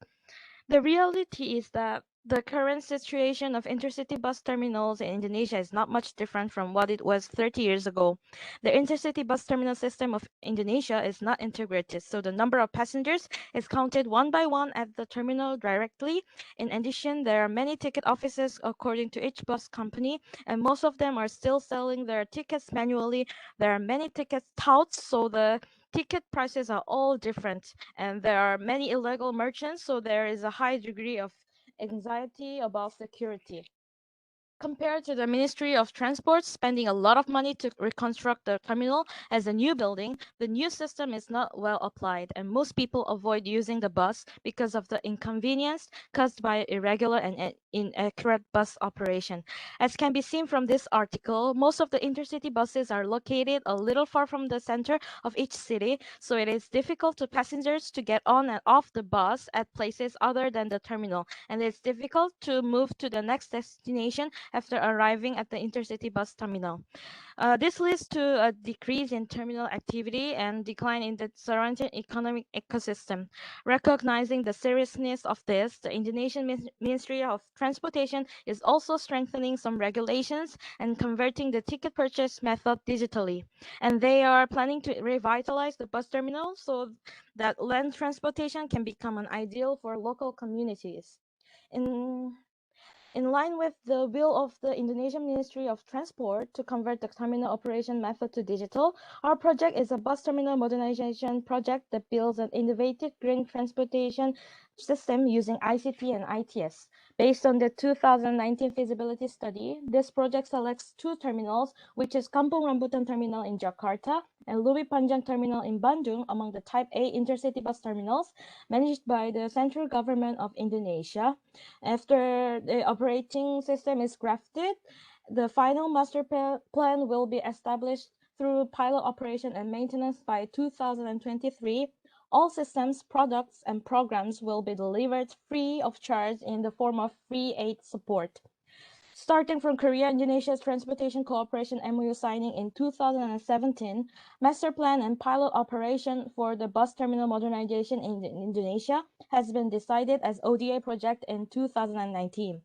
S7: The reality is that the current situation of intercity bus terminals in Indonesia is not much different from what it was 30 years ago. The intercity bus terminal system of Indonesia is not integrated, so the number of passengers is counted one by one at the terminal directly. In addition, there are many ticket offices according to each bus company, and most of them are still selling their tickets manually. There are many ticket touts, so the ticket prices are all different, and there are many illegal merchants, so there is a high degree of anxiety about security. Compared to the Ministry of Transport spending a lot of money to reconstruct the terminal as a new building, the new system is not well applied, and most people avoid using the bus because of the inconvenience caused by irregular and inaccurate bus operation. As can be seen from this article, most of the intercity buses are located a little far from the center of each city, so it is difficult to passengers to get on and off the bus at places other than the terminal, and it's difficult to move to the next destination after arriving at the intercity bus terminal. This leads to a decrease in terminal activity and decline in the surrounding economic ecosystem. Recognizing the seriousness of this, the Indonesian Ministry of Transportation is also strengthening some regulations and converting the ticket purchase method digitally. And they are planning to revitalize the bus terminal so that land transportation can become an ideal for local communities. In line with the will of the Indonesian Ministry of Transport to convert the terminal operation method to digital, our project is a bus terminal modernization project that builds an innovative green transportation system using ICT and ITS. Based on the 2019 feasibility study, this project selects two terminals, which is Kampung Rambutan Terminal in Jakarta and Lewi Panjang Terminal in Bandung among the Type A intercity bus terminals managed by the central government of Indonesia. After the operating system is crafted, the final master plan will be established through pilot operation and maintenance by 2023. All systems, products, and programs will be delivered free of charge in the form of free aid support. Starting from Korea, Indonesia's Transportation Cooperation MOU signing in 2017, master plan and pilot operation for the bus terminal modernization in Indonesia has been decided as ODA project in 2019.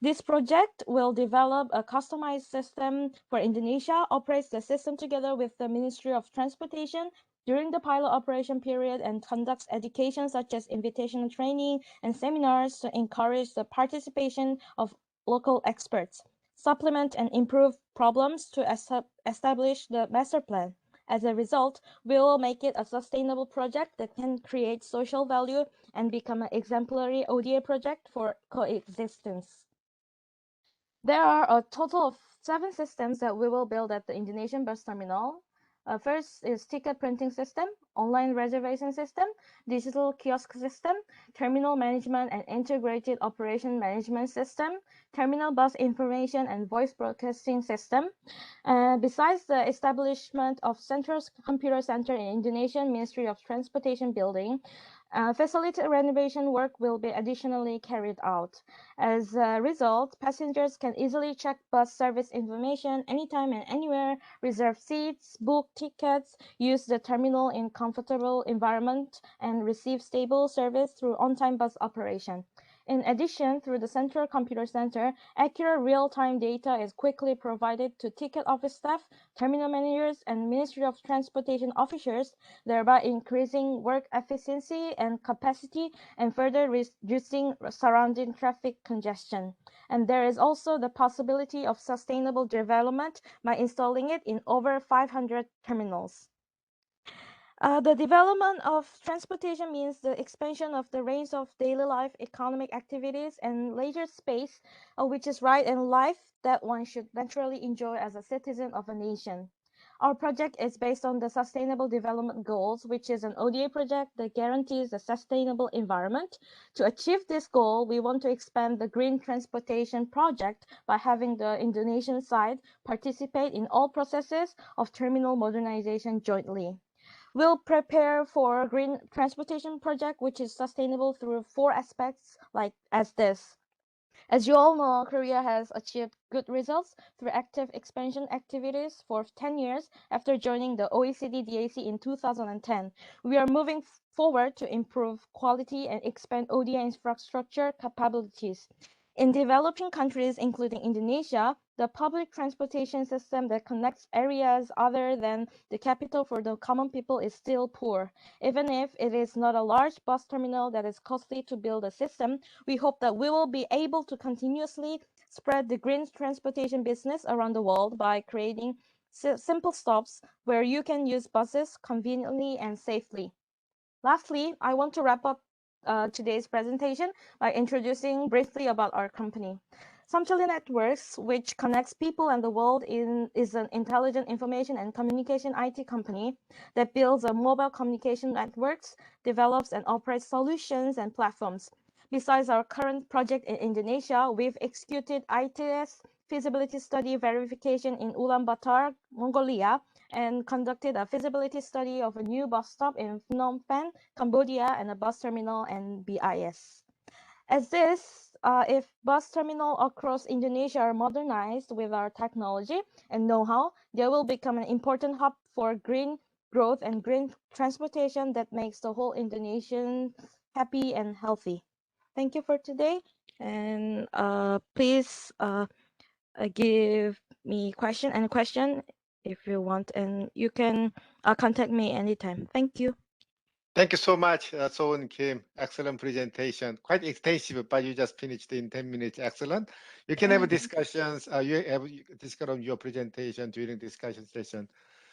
S7: This project will develop a customized system for Indonesia, operates the system together with the Ministry of Transportation during the pilot operation period, and conducts education such as invitational training and seminars to encourage the participation of local experts, supplement and improve problems to establish the master plan. As a result, we will make it a sustainable project that can create social value and become an exemplary ODA project for coexistence. There are a total of 7 systems that we will build at the Indonesian bus terminal. First is ticket printing system, online reservation system, digital kiosk system, terminal management and integrated operation management system, terminal bus information and voice broadcasting system. Besides the establishment of Central Computer Center in Indonesian Ministry of Transportation building, facility renovation work will be additionally carried out. As a result, passengers can easily check bus service information anytime and anywhere, reserve seats, book tickets, use the terminal in comfortable environment, and receive stable service through on-time bus operation. In addition, through the Central Computer Center, accurate real-time data is quickly provided to ticket office staff, terminal managers, and Ministry of Transportation officers, thereby increasing work efficiency and capacity and further reducing surrounding traffic congestion. And there is also the possibility of sustainable development by installing it in over 500 terminals. The development of transportation means the expansion of the range of daily life, economic activities, and leisure space, which is right and life that one should naturally enjoy as a citizen of a nation. Our project is based on the Sustainable Development Goals, which is an ODA project that guarantees a sustainable environment. To achieve this goal, we want to expand the Green Transportation Project by having the Indonesian side participate in all processes of terminal modernization jointly. We'll prepare for a green transportation project which is sustainable through 4 aspects as this. As you all know, Korea has achieved good results through active expansion activities for 10 years after joining the OECD DAC in 2010. We are moving forward to improve quality and expand ODA infrastructure capabilities. In developing countries, including Indonesia, the public transportation system that connects areas other than the capital for the common people is still poor. Even if it is not a large bus terminal that is costly to build a system, we hope that we will be able to continuously spread the green transportation business around the world by creating simple stops where you can use buses conveniently and safely. Lastly, I want to wrap up today's presentation by introducing briefly about our company. Samcheli Networks, which connects people and the world, is an intelligent information and communication IT company that builds mobile communication networks, develops and operates solutions and platforms. Besides our current project in Indonesia, we've executed ITS feasibility study verification in Ulaanbaatar, Mongolia, and conducted a feasibility study of a new bus stop in Phnom Penh, Cambodia, and a bus terminal and BIS. As this if bus terminals across Indonesia are modernized with our technology and know-how, they will become an important hub for green growth and green transportation that makes the whole Indonesian happy and healthy. Thank you for today, and please give me question if you want, and you can contact me anytime. Thank you.
S1: Thank you so much, So-eun Kim. Excellent presentation. Quite extensive, but you just finished in 10 minutes. Excellent. You can have discussions. You have discuss on your presentation during discussion session.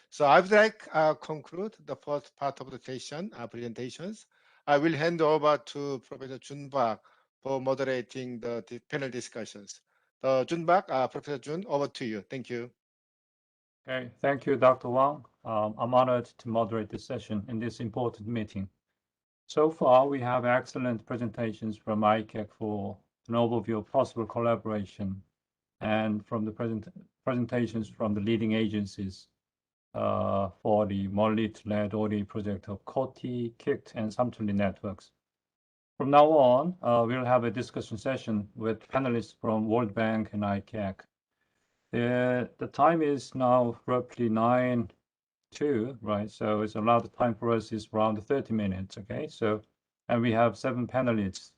S1: So I would like conclude the first part of the session presentations. I will hand over to Professor Jun Park for moderating the panel discussions. Jun Park, Professor Jun, over to you. Thank you.
S8: Okay, thank you, Dr. Wang. I'm honored to moderate this session in this important meeting. So far, we have excellent presentations from ICAC for an overview of possible collaboration and from the presentations from the leading agencies for the MOLIT-led ODA project of KOTI, KICT, and Samchuli networks. From now on, we'll have a discussion session with panelists from World Bank and ICAC. The time is now roughly 9:02, right? So it's a lot of time for us is around 30 minutes, okay? So, and we have 7 panelists.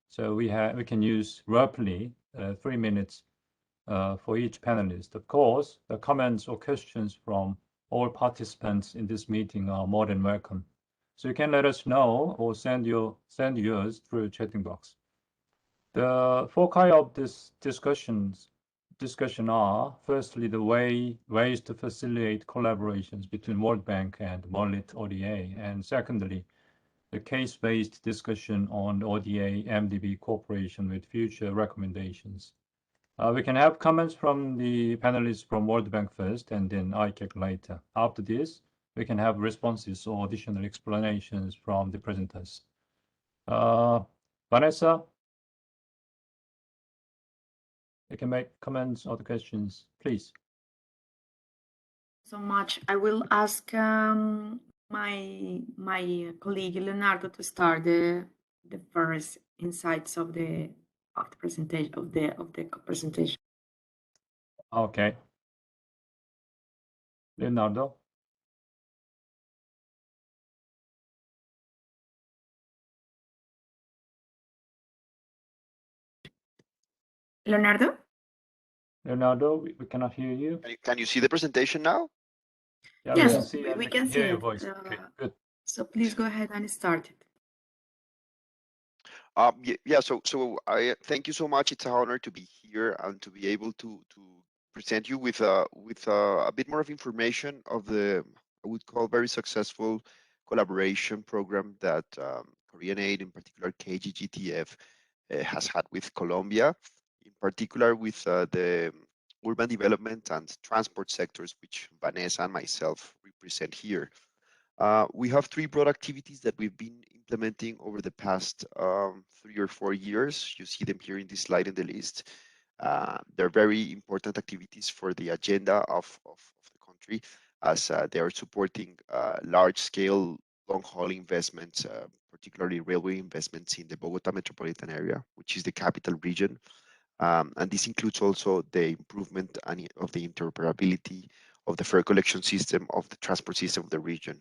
S8: So we can use roughly 3 minutes for each panelist. Of course, the comments or questions from all participants in this meeting are more than welcome. So you can let us know or send yours through chatting box. The foci of this discussion are, firstly, the ways to facilitate collaborations between World Bank and MOLIT ODA, and secondly, the case-based discussion on ODA MDB cooperation with future recommendations. We can have comments from the panelists from World Bank first and then ICAC later. After this, we can have responses or additional explanations from the presenters. Vanessa, you can make comments or the questions, please.
S10: So much. I will ask my colleague Leonardo to start the first insights of the presentation of the presentation.
S8: Okay. Leonardo.
S10: Leonardo?
S8: Leonardo, we cannot hear you.
S11: Can you see the presentation now?
S8: Yeah,
S10: yes,
S8: we can hear your voice. Okay, good.
S10: So please go ahead and start it.
S11: Yeah, so I thank you so much. It's an honor to be here and to be able to present you with a bit more of information of the, I would call, very successful collaboration program that Korean Aid, in particular KGGTF, has had with Colombia, in particular with the urban development and transport sectors, which Vanessa and myself represent here. We have 3 broad activities that we've been implementing over the past 3 or 4 years. You see them here in this slide in the list. They're very important activities for the agenda of the country, as they are supporting large-scale long-haul investments, particularly railway investments in the Bogota metropolitan area, which is the capital region. And this includes also the improvement of the interoperability of the fare collection system of the transport system of the region.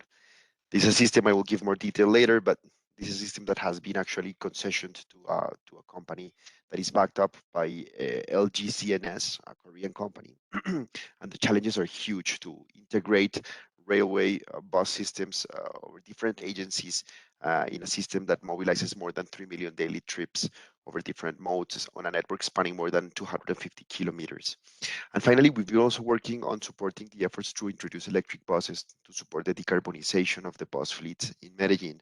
S11: This is a system I will give more detail later, but this is a system that has been actually concessioned to a company that is backed up by LG CNS, a Korean company. And the challenges are huge to integrate railway bus systems over different agencies in a system that mobilizes more than 3 million daily trips over different modes on a network spanning more than 250 kilometers. And finally, we've been also working on supporting the efforts to introduce electric buses to support the decarbonization of the bus fleet in Medellin.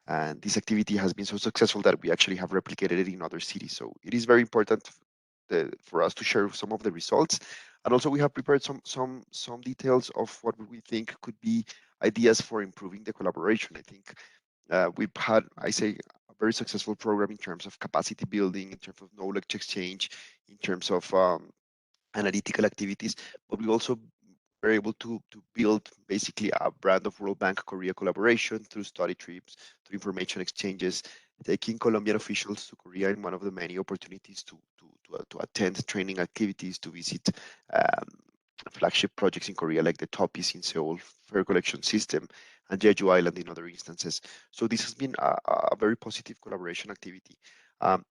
S11: And this activity has been so successful that we actually have replicated it in other cities. So it is very important for us to share some of the results. And also we have prepared some details of what we think could be ideas for improving the collaboration. I think we've had, I say, a very successful program in terms of capacity building, in terms of knowledge exchange, in terms of analytical activities, but we also were able to build basically a brand of World Bank Korea collaboration through study trips, through information exchanges, taking Colombian officials to Korea in one of the many opportunities to attend training activities, to visit flagship projects in Korea, like the Topis in Seoul, fare collection system, and Jeju Island in other instances. So this has been a very positive collaboration activity. I'm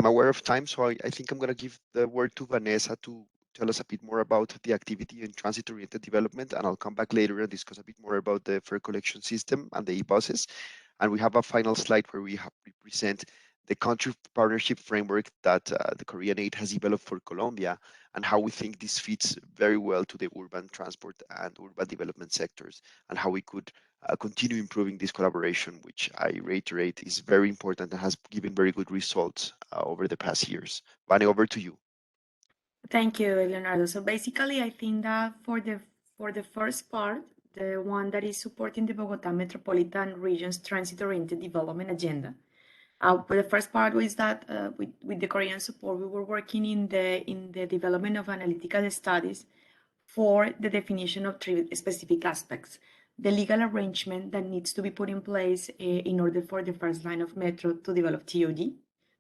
S11: aware of time, so I think I'm going to give the word to Vanessa to tell us a bit more about the activity in transit-oriented development, and I'll come back later and discuss a bit more about the fare collection system and the e-buses. And we have a final slide where we present the country partnership framework that the Korean aid has developed for Colombia, and how we think this fits very well to the urban transport and urban development sectors, and how we could continue improving this collaboration, which I reiterate is very important and has given very good results over the past years. Vane, over to you.
S10: Thank you, Leonardo. So basically, I think that for the first part, the one that is supporting the Bogota metropolitan region's transit-oriented development agenda. But the first part was that with the Korean support, we were working in the development of analytical studies for the definition of three specific aspects. The legal arrangement that needs to be put in place in order for the first line of metro to develop TOD.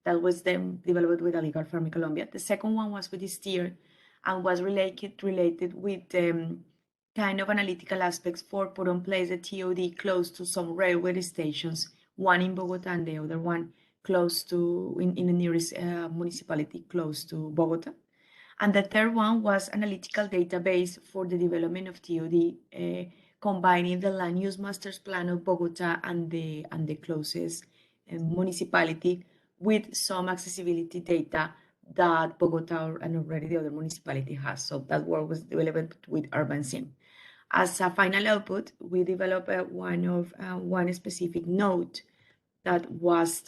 S10: That was then developed with a legal firm in Colombia. The second one was with the steer and was related with kind of analytical aspects for put in place the TOD close to some railway stations, one in Bogota and the other one close to, in the nearest municipality close to Bogota. And the third one was analytical database for the development of TOD, combining the land use master's plan of Bogota and the closest municipality with some accessibility data that Bogota and already the other municipality has. So that work was developed with Urban Sim. As a final output, we developed one specific node that was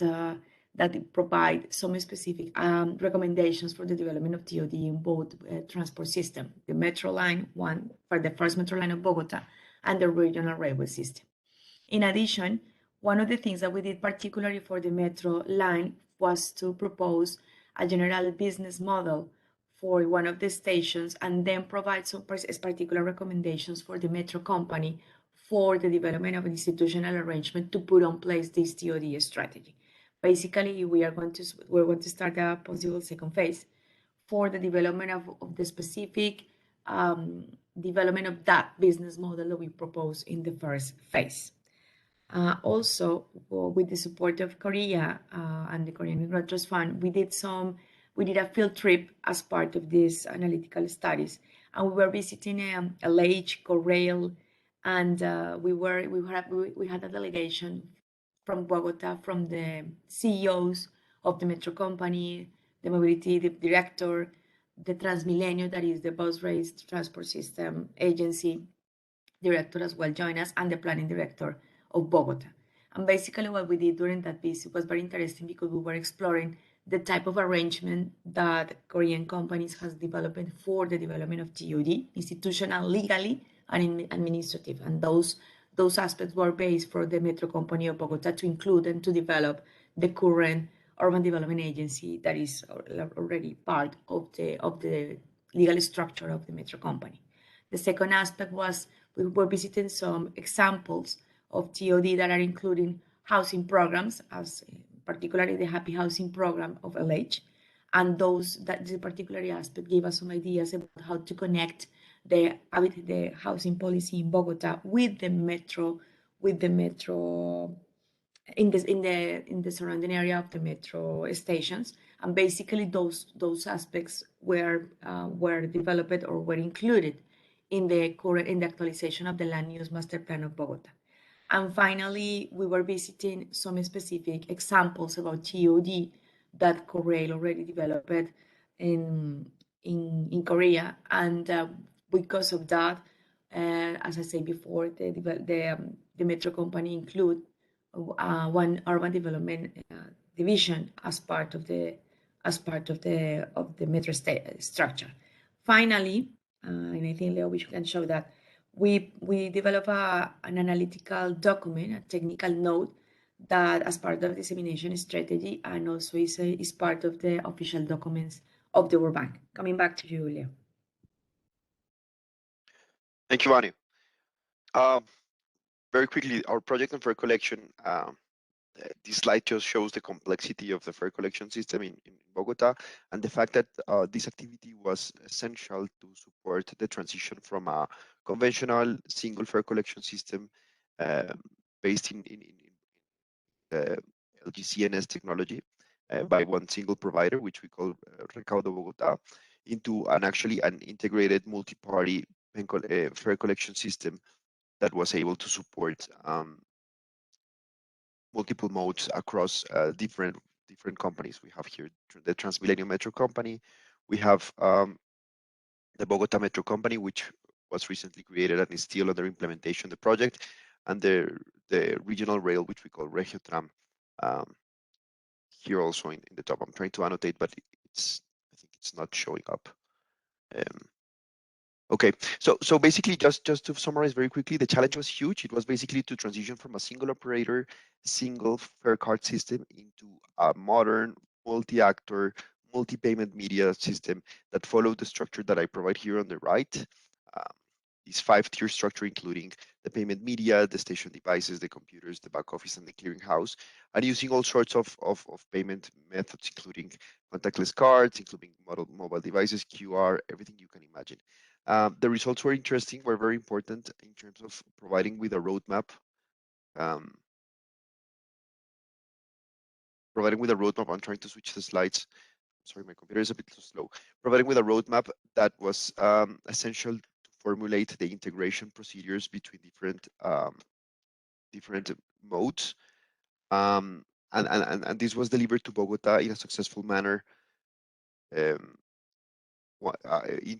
S10: that provide some specific recommendations for the development of TOD in both transport system, the metro line, one for the first metro line of Bogota, and the regional railway system. In addition, one of the things that we did particularly for the metro line was to propose a general business model for one of the stations and then provide some particular recommendations for the metro company for the development of an institutional arrangement to put on place this TOD strategy. Basically, we're going to start a possible second phase for the development of the specific development of that business model that we proposed in the first phase. Also, with the support of Korea and the Korean Red Trust Fund, we did a field trip as part of these analytical studies, and we were visiting LH, Corrail, and we had a delegation from Bogota, from the CEOs of the metro company, the mobility director, the Transmilenio, that is the bus race transport system agency director as well, joined us, and the planning director of Bogota. And basically what we did during that visit was very interesting because we were exploring the type of arrangement that Korean companies has developed for the development of TOD, institutional, legally, and administrative. And those aspects were based for the Metro Company of Bogota to include and to develop the current urban development agency that is already part of the legal structure of the Metro Company. The second aspect was we were visiting some examples of TOD that are including housing programs, as particularly the Happy Housing Program of LH, and the particular aspect gave us some ideas about how to connect the housing policy in Bogota with the metro in the surrounding area of the metro stations. And basically those aspects were developed or were included in the actualization of the land use master plan of Bogota. And finally, we were visiting some specific examples about TOD that Corrail already developed in Korea. And because of that, as I said before, the Metro Company include one urban development division as part of the metro structure. Finally, and I think Leo, we can show that we develop an analytical document, a technical note that as part of the dissemination strategy, and also is part of the official documents of the World Bank. Coming back to you, Leo.
S11: Thank you, Vani. Very quickly, our project on fare collection this slide just shows the complexity of the fare collection system in Bogota, and the fact that this activity was essential to support the transition from a conventional single fare collection system based in the LGCNS technology by one single provider, which we call Recaudo Bogota, into an integrated multi-party fare collection system that was able to support multiple modes across different companies. We have here the Transmilenio Metro Company. We have the Bogota Metro Company, which was recently created and is still under implementation, the project, and the regional rail, which we call Regiotram. Here also in the top, I'm trying to annotate, but I think it's not showing up. Okay, so basically, just to summarize very quickly, the challenge was huge. It was basically to transition from a single operator, single fare card system into a modern, multi-actor, multi-payment media system that followed the structure that I provide here on the right. This 5-tier structure, including the payment media, the station devices, the computers, the back office, and the clearinghouse, and using all sorts of payment methods, including contactless cards, including mobile devices, QR, everything you can imagine. The results were interesting, were very important in terms of providing with a roadmap. I'm trying to switch the slides. Sorry, my computer is a bit too slow. Providing with a roadmap that was essential to formulate the integration procedures between different modes. And this was delivered to Bogota in a successful manner in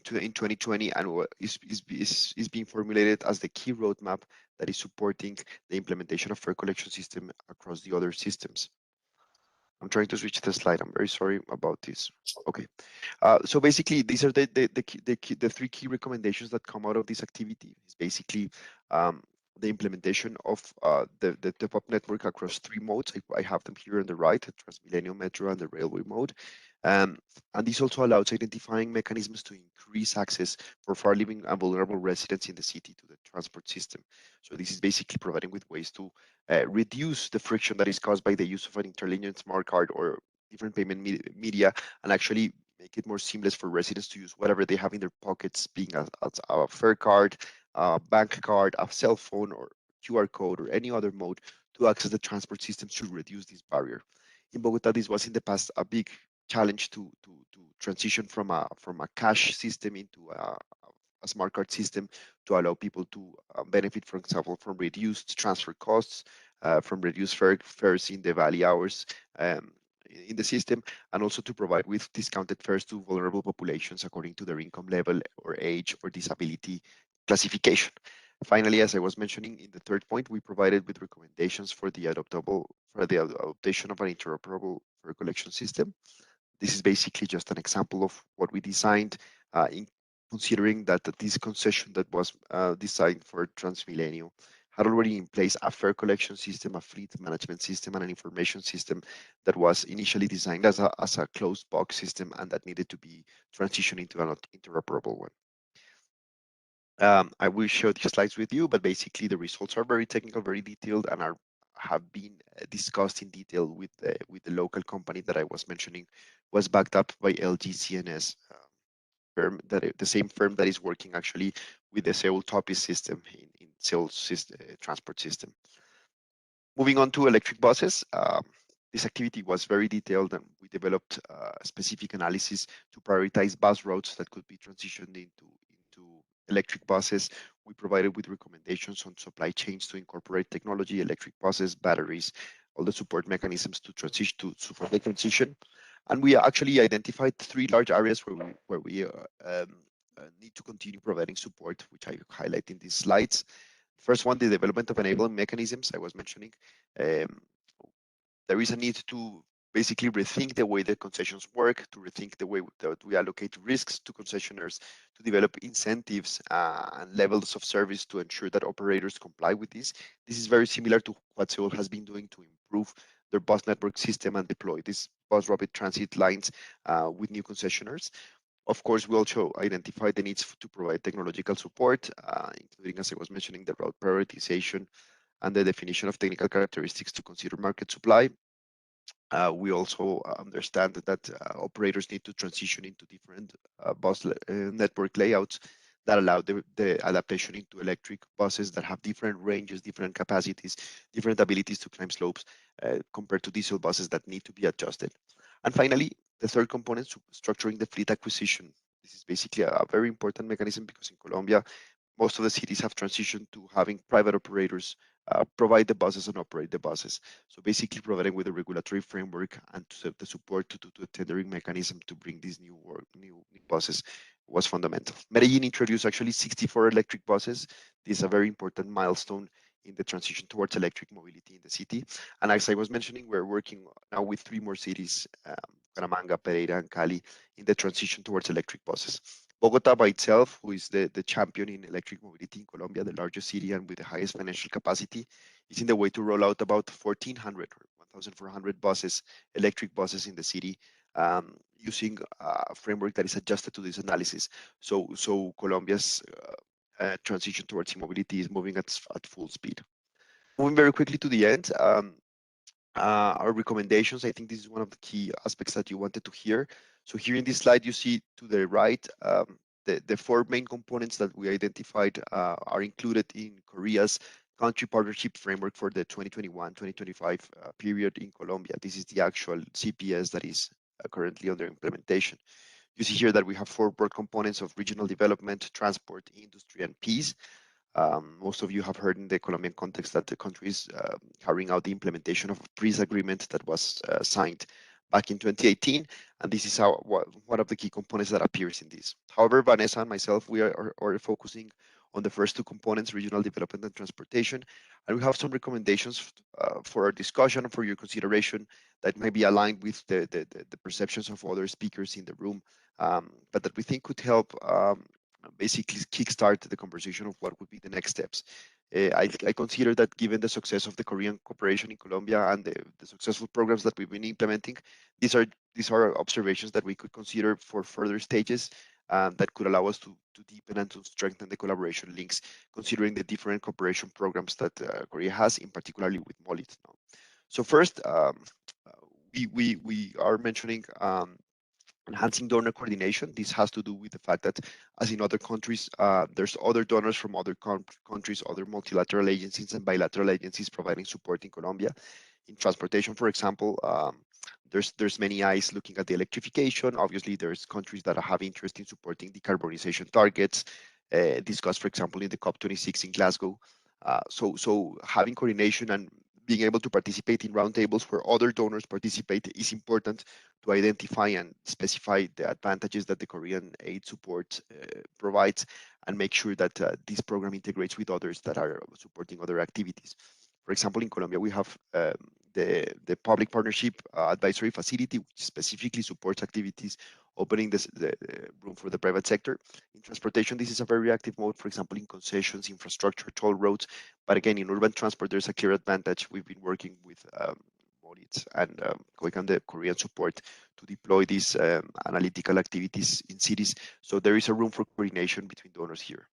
S11: 2020, and is being formulated as the key roadmap that is supporting the implementation of fare collection system across the other systems. I'm trying to switch the slide. I'm very sorry about this. Okay, so basically these are the 3 key recommendations that come out of this activity. It's basically the implementation of the top-up network across 3 modes. I have them here on the right, the Transmilenio Metro and the railway mode. And this also allows identifying mechanisms to increase access for far-living and vulnerable residents in the city to the transport system. So this is basically providing with ways to reduce the friction that is caused by the use of an interlinear smart card or different payment media, and actually make it more seamless for residents to use whatever they have in their pockets, being a fare card, a bank card, a cell phone, or QR code, or any other mode to access the transport system to reduce this barrier. In Bogota, this was in the past a big challenge to transition from a cash system into a smart card system to allow people to benefit, for example, from reduced transfer costs, from reduced fares in the valley hours in the system, and also to provide with discounted fares to vulnerable populations according to their income level or age or disability classification. Finally, as I was mentioning in the 3rd point, we provided with recommendations for the adoption of an interoperable fare collection system. This is basically just an example of what we designed in considering that this concession that was designed for Transmilenio had already in place a fare collection system, a fleet management system, and an information system that was initially designed as a closed box system, and that needed to be transitioned into an interoperable one. I will share these slides with you, but basically the results are very technical, very detailed, and have been discussed in detail with the local company that I was mentioning, was backed up by LGCNS firm, the same firm that is working actually with the Seoul TOPIS system in Seoul's transport system. Moving on to electric buses, this activity was very detailed, and we developed specific analysis to prioritize bus routes that could be transitioned into electric buses. We provided with recommendations on supply chains to incorporate technology, electric buses, batteries, all the support mechanisms to support the transition. And we actually identified 3 large areas where we need to continue providing support, which I highlight in these slides. First one, the development of enabling mechanisms I was mentioning. There is a need to basically rethink the way the concessions work, to rethink the way that we allocate risks to concessionaires, to develop incentives and levels of service to ensure that operators comply with this. This is very similar to what Seoul has been doing to improve their bus network system and deploy these bus rapid transit lines with new concessionaires. Of course, we also identified the needs to provide technological support, including, as I was mentioning, the route prioritization and the definition of technical characteristics to consider market supply. We also understand that operators need to transition into different bus network layouts that allow the adaptation into electric buses that have different ranges, different capacities, different abilities to climb slopes compared to diesel buses that need to be adjusted. And finally, the third component, structuring the fleet acquisition. This is basically a very important mechanism because in Colombia, most of the cities have transitioned to having private operators provide the buses and operate the buses. So basically providing with a regulatory framework and the support to a tendering mechanism to bring these new buses was fundamental. Medellin introduced actually 64 electric buses. This is a very important milestone in the transition towards electric mobility in the city. And as I was mentioning, we're working now with 3 more cities, Bucaramanga, Pereira, and Cali, in the transition towards electric buses. Bogota by itself, who is the champion in electric mobility in Colombia, the largest city and with the highest financial capacity, is in the way to roll out about 1,400 or 1,400 buses, electric buses in the city, using a framework that is adjusted to this analysis. So Colombia's transition towards mobility is moving at full speed. Moving very quickly to the end, our recommendations. I think this is one of the key aspects that you wanted to hear. So here in this slide, you see to the right, the 4 main components that we identified are included in Korea's country partnership framework for the 2021-2025 period in Colombia. This is the actual CPS that is currently under implementation. You see here that we have 4 broad components of regional development, transport, industry, and peace. Most of you have heard in the Colombian context that the country is carrying out the implementation of a peace agreement that was signed back in 2018, and this is one of the key components that appears in this. However, Vanessa and myself, we are focusing on the first 2 components, regional development and transportation, and we have some recommendations for our discussion, for your consideration, that may be aligned with the perceptions of other speakers in the room, but that we think could help basically kickstart the conversation of what would be the next steps. I consider that given the success of the Korean cooperation in Colombia and the successful programs that we've been implementing, these are observations that we could consider for further stages that could allow us to deepen and to strengthen the collaboration links, considering the different cooperation programs that Korea has, in particularly with MOLIT now. So first, we are mentioning enhancing donor coordination. This has to do with the fact that, as in other countries, there's other donors from other countries, other multilateral agencies and bilateral agencies providing support in Colombia. In transportation, for example, there's many eyes looking at the electrification. Obviously, there's countries that have interest in supporting decarbonization targets, discussed, for example, in the COP26 in Glasgow. So having coordination and being able to participate in roundtables where other donors participate is important to identify and specify the advantages that the Korean aid support provides and make sure that this program integrates with others that are supporting other activities. For example, in Colombia, we have the Public Partnership Advisory Facility, which specifically supports activities opening the room for the private sector. In transportation, this is a very active mode, for example, in concessions, infrastructure, toll roads. But again, in urban transport, there's a clear advantage. We've been working with MOLIT and the Korean support to deploy these analytical activities in cities. So there is a room for coordination between donors here.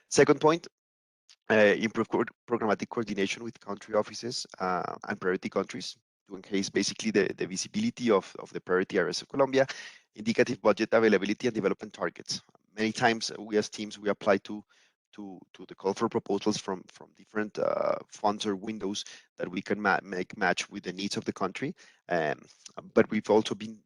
S11: Second point, improve programmatic coordination with country offices and priority countries to enhance basically the visibility of the priority areas of Colombia, indicative budget availability and development targets. Many times we as teams, we apply to the call for proposals from different funds or windows that we can make match with the needs of the country. But we've also been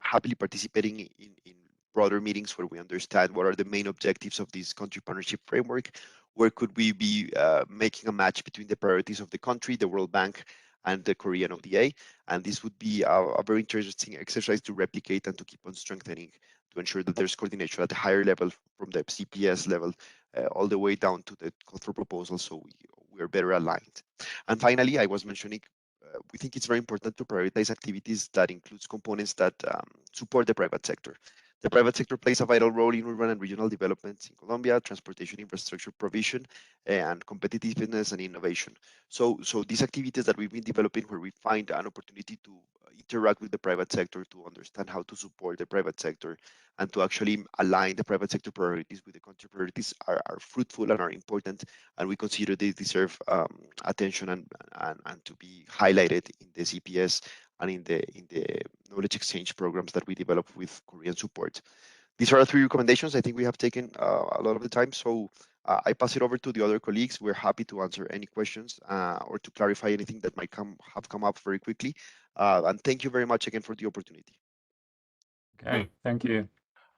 S11: happily participating in broader meetings where we understand what are the main objectives of this country partnership framework, where could we be making a match between the priorities of the country, the World Bank, and the Korean ODA. And this would be a very interesting exercise to replicate and to keep on strengthening to ensure that there's coordination at the higher level from the CPS level all the way down to the call for proposals, so we are better aligned. And finally, I was mentioning, we think it's very important to prioritize activities that includes components that support the private sector. The private sector plays a vital role in urban and regional developments in Colombia, transportation infrastructure provision, and competitiveness and innovation. So these activities that we've been developing, where we find an opportunity to interact with the private sector, to understand how to support the private sector, and to actually align the private sector priorities with the country priorities, are fruitful and are important, and we consider they deserve attention and to be highlighted in the CPS and in the knowledge exchange programs that we develop with Korean support. These are our 3 recommendations. I think we have taken a lot of the time, so I pass it over to the other colleagues. We're happy to answer any questions or to clarify anything that might have come up very quickly. And thank you very much again for the opportunity.
S8: Okay, thank you.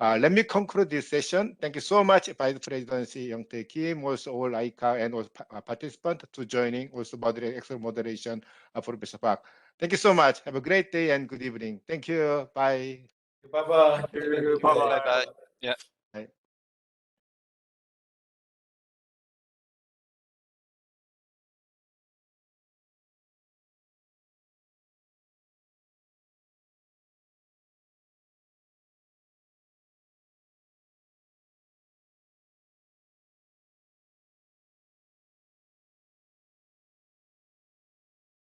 S1: Let me conclude this session. Thank you so much, Vice Presidency Young-tae Kim, also all ICA and all participants to joining, also excellent moderation for Professor Park. Thank you so much. Have a great day and good evening. Thank you. Bye.
S5: Bye-bye.
S8: Bye-bye.
S2: Bye bye. Yeah.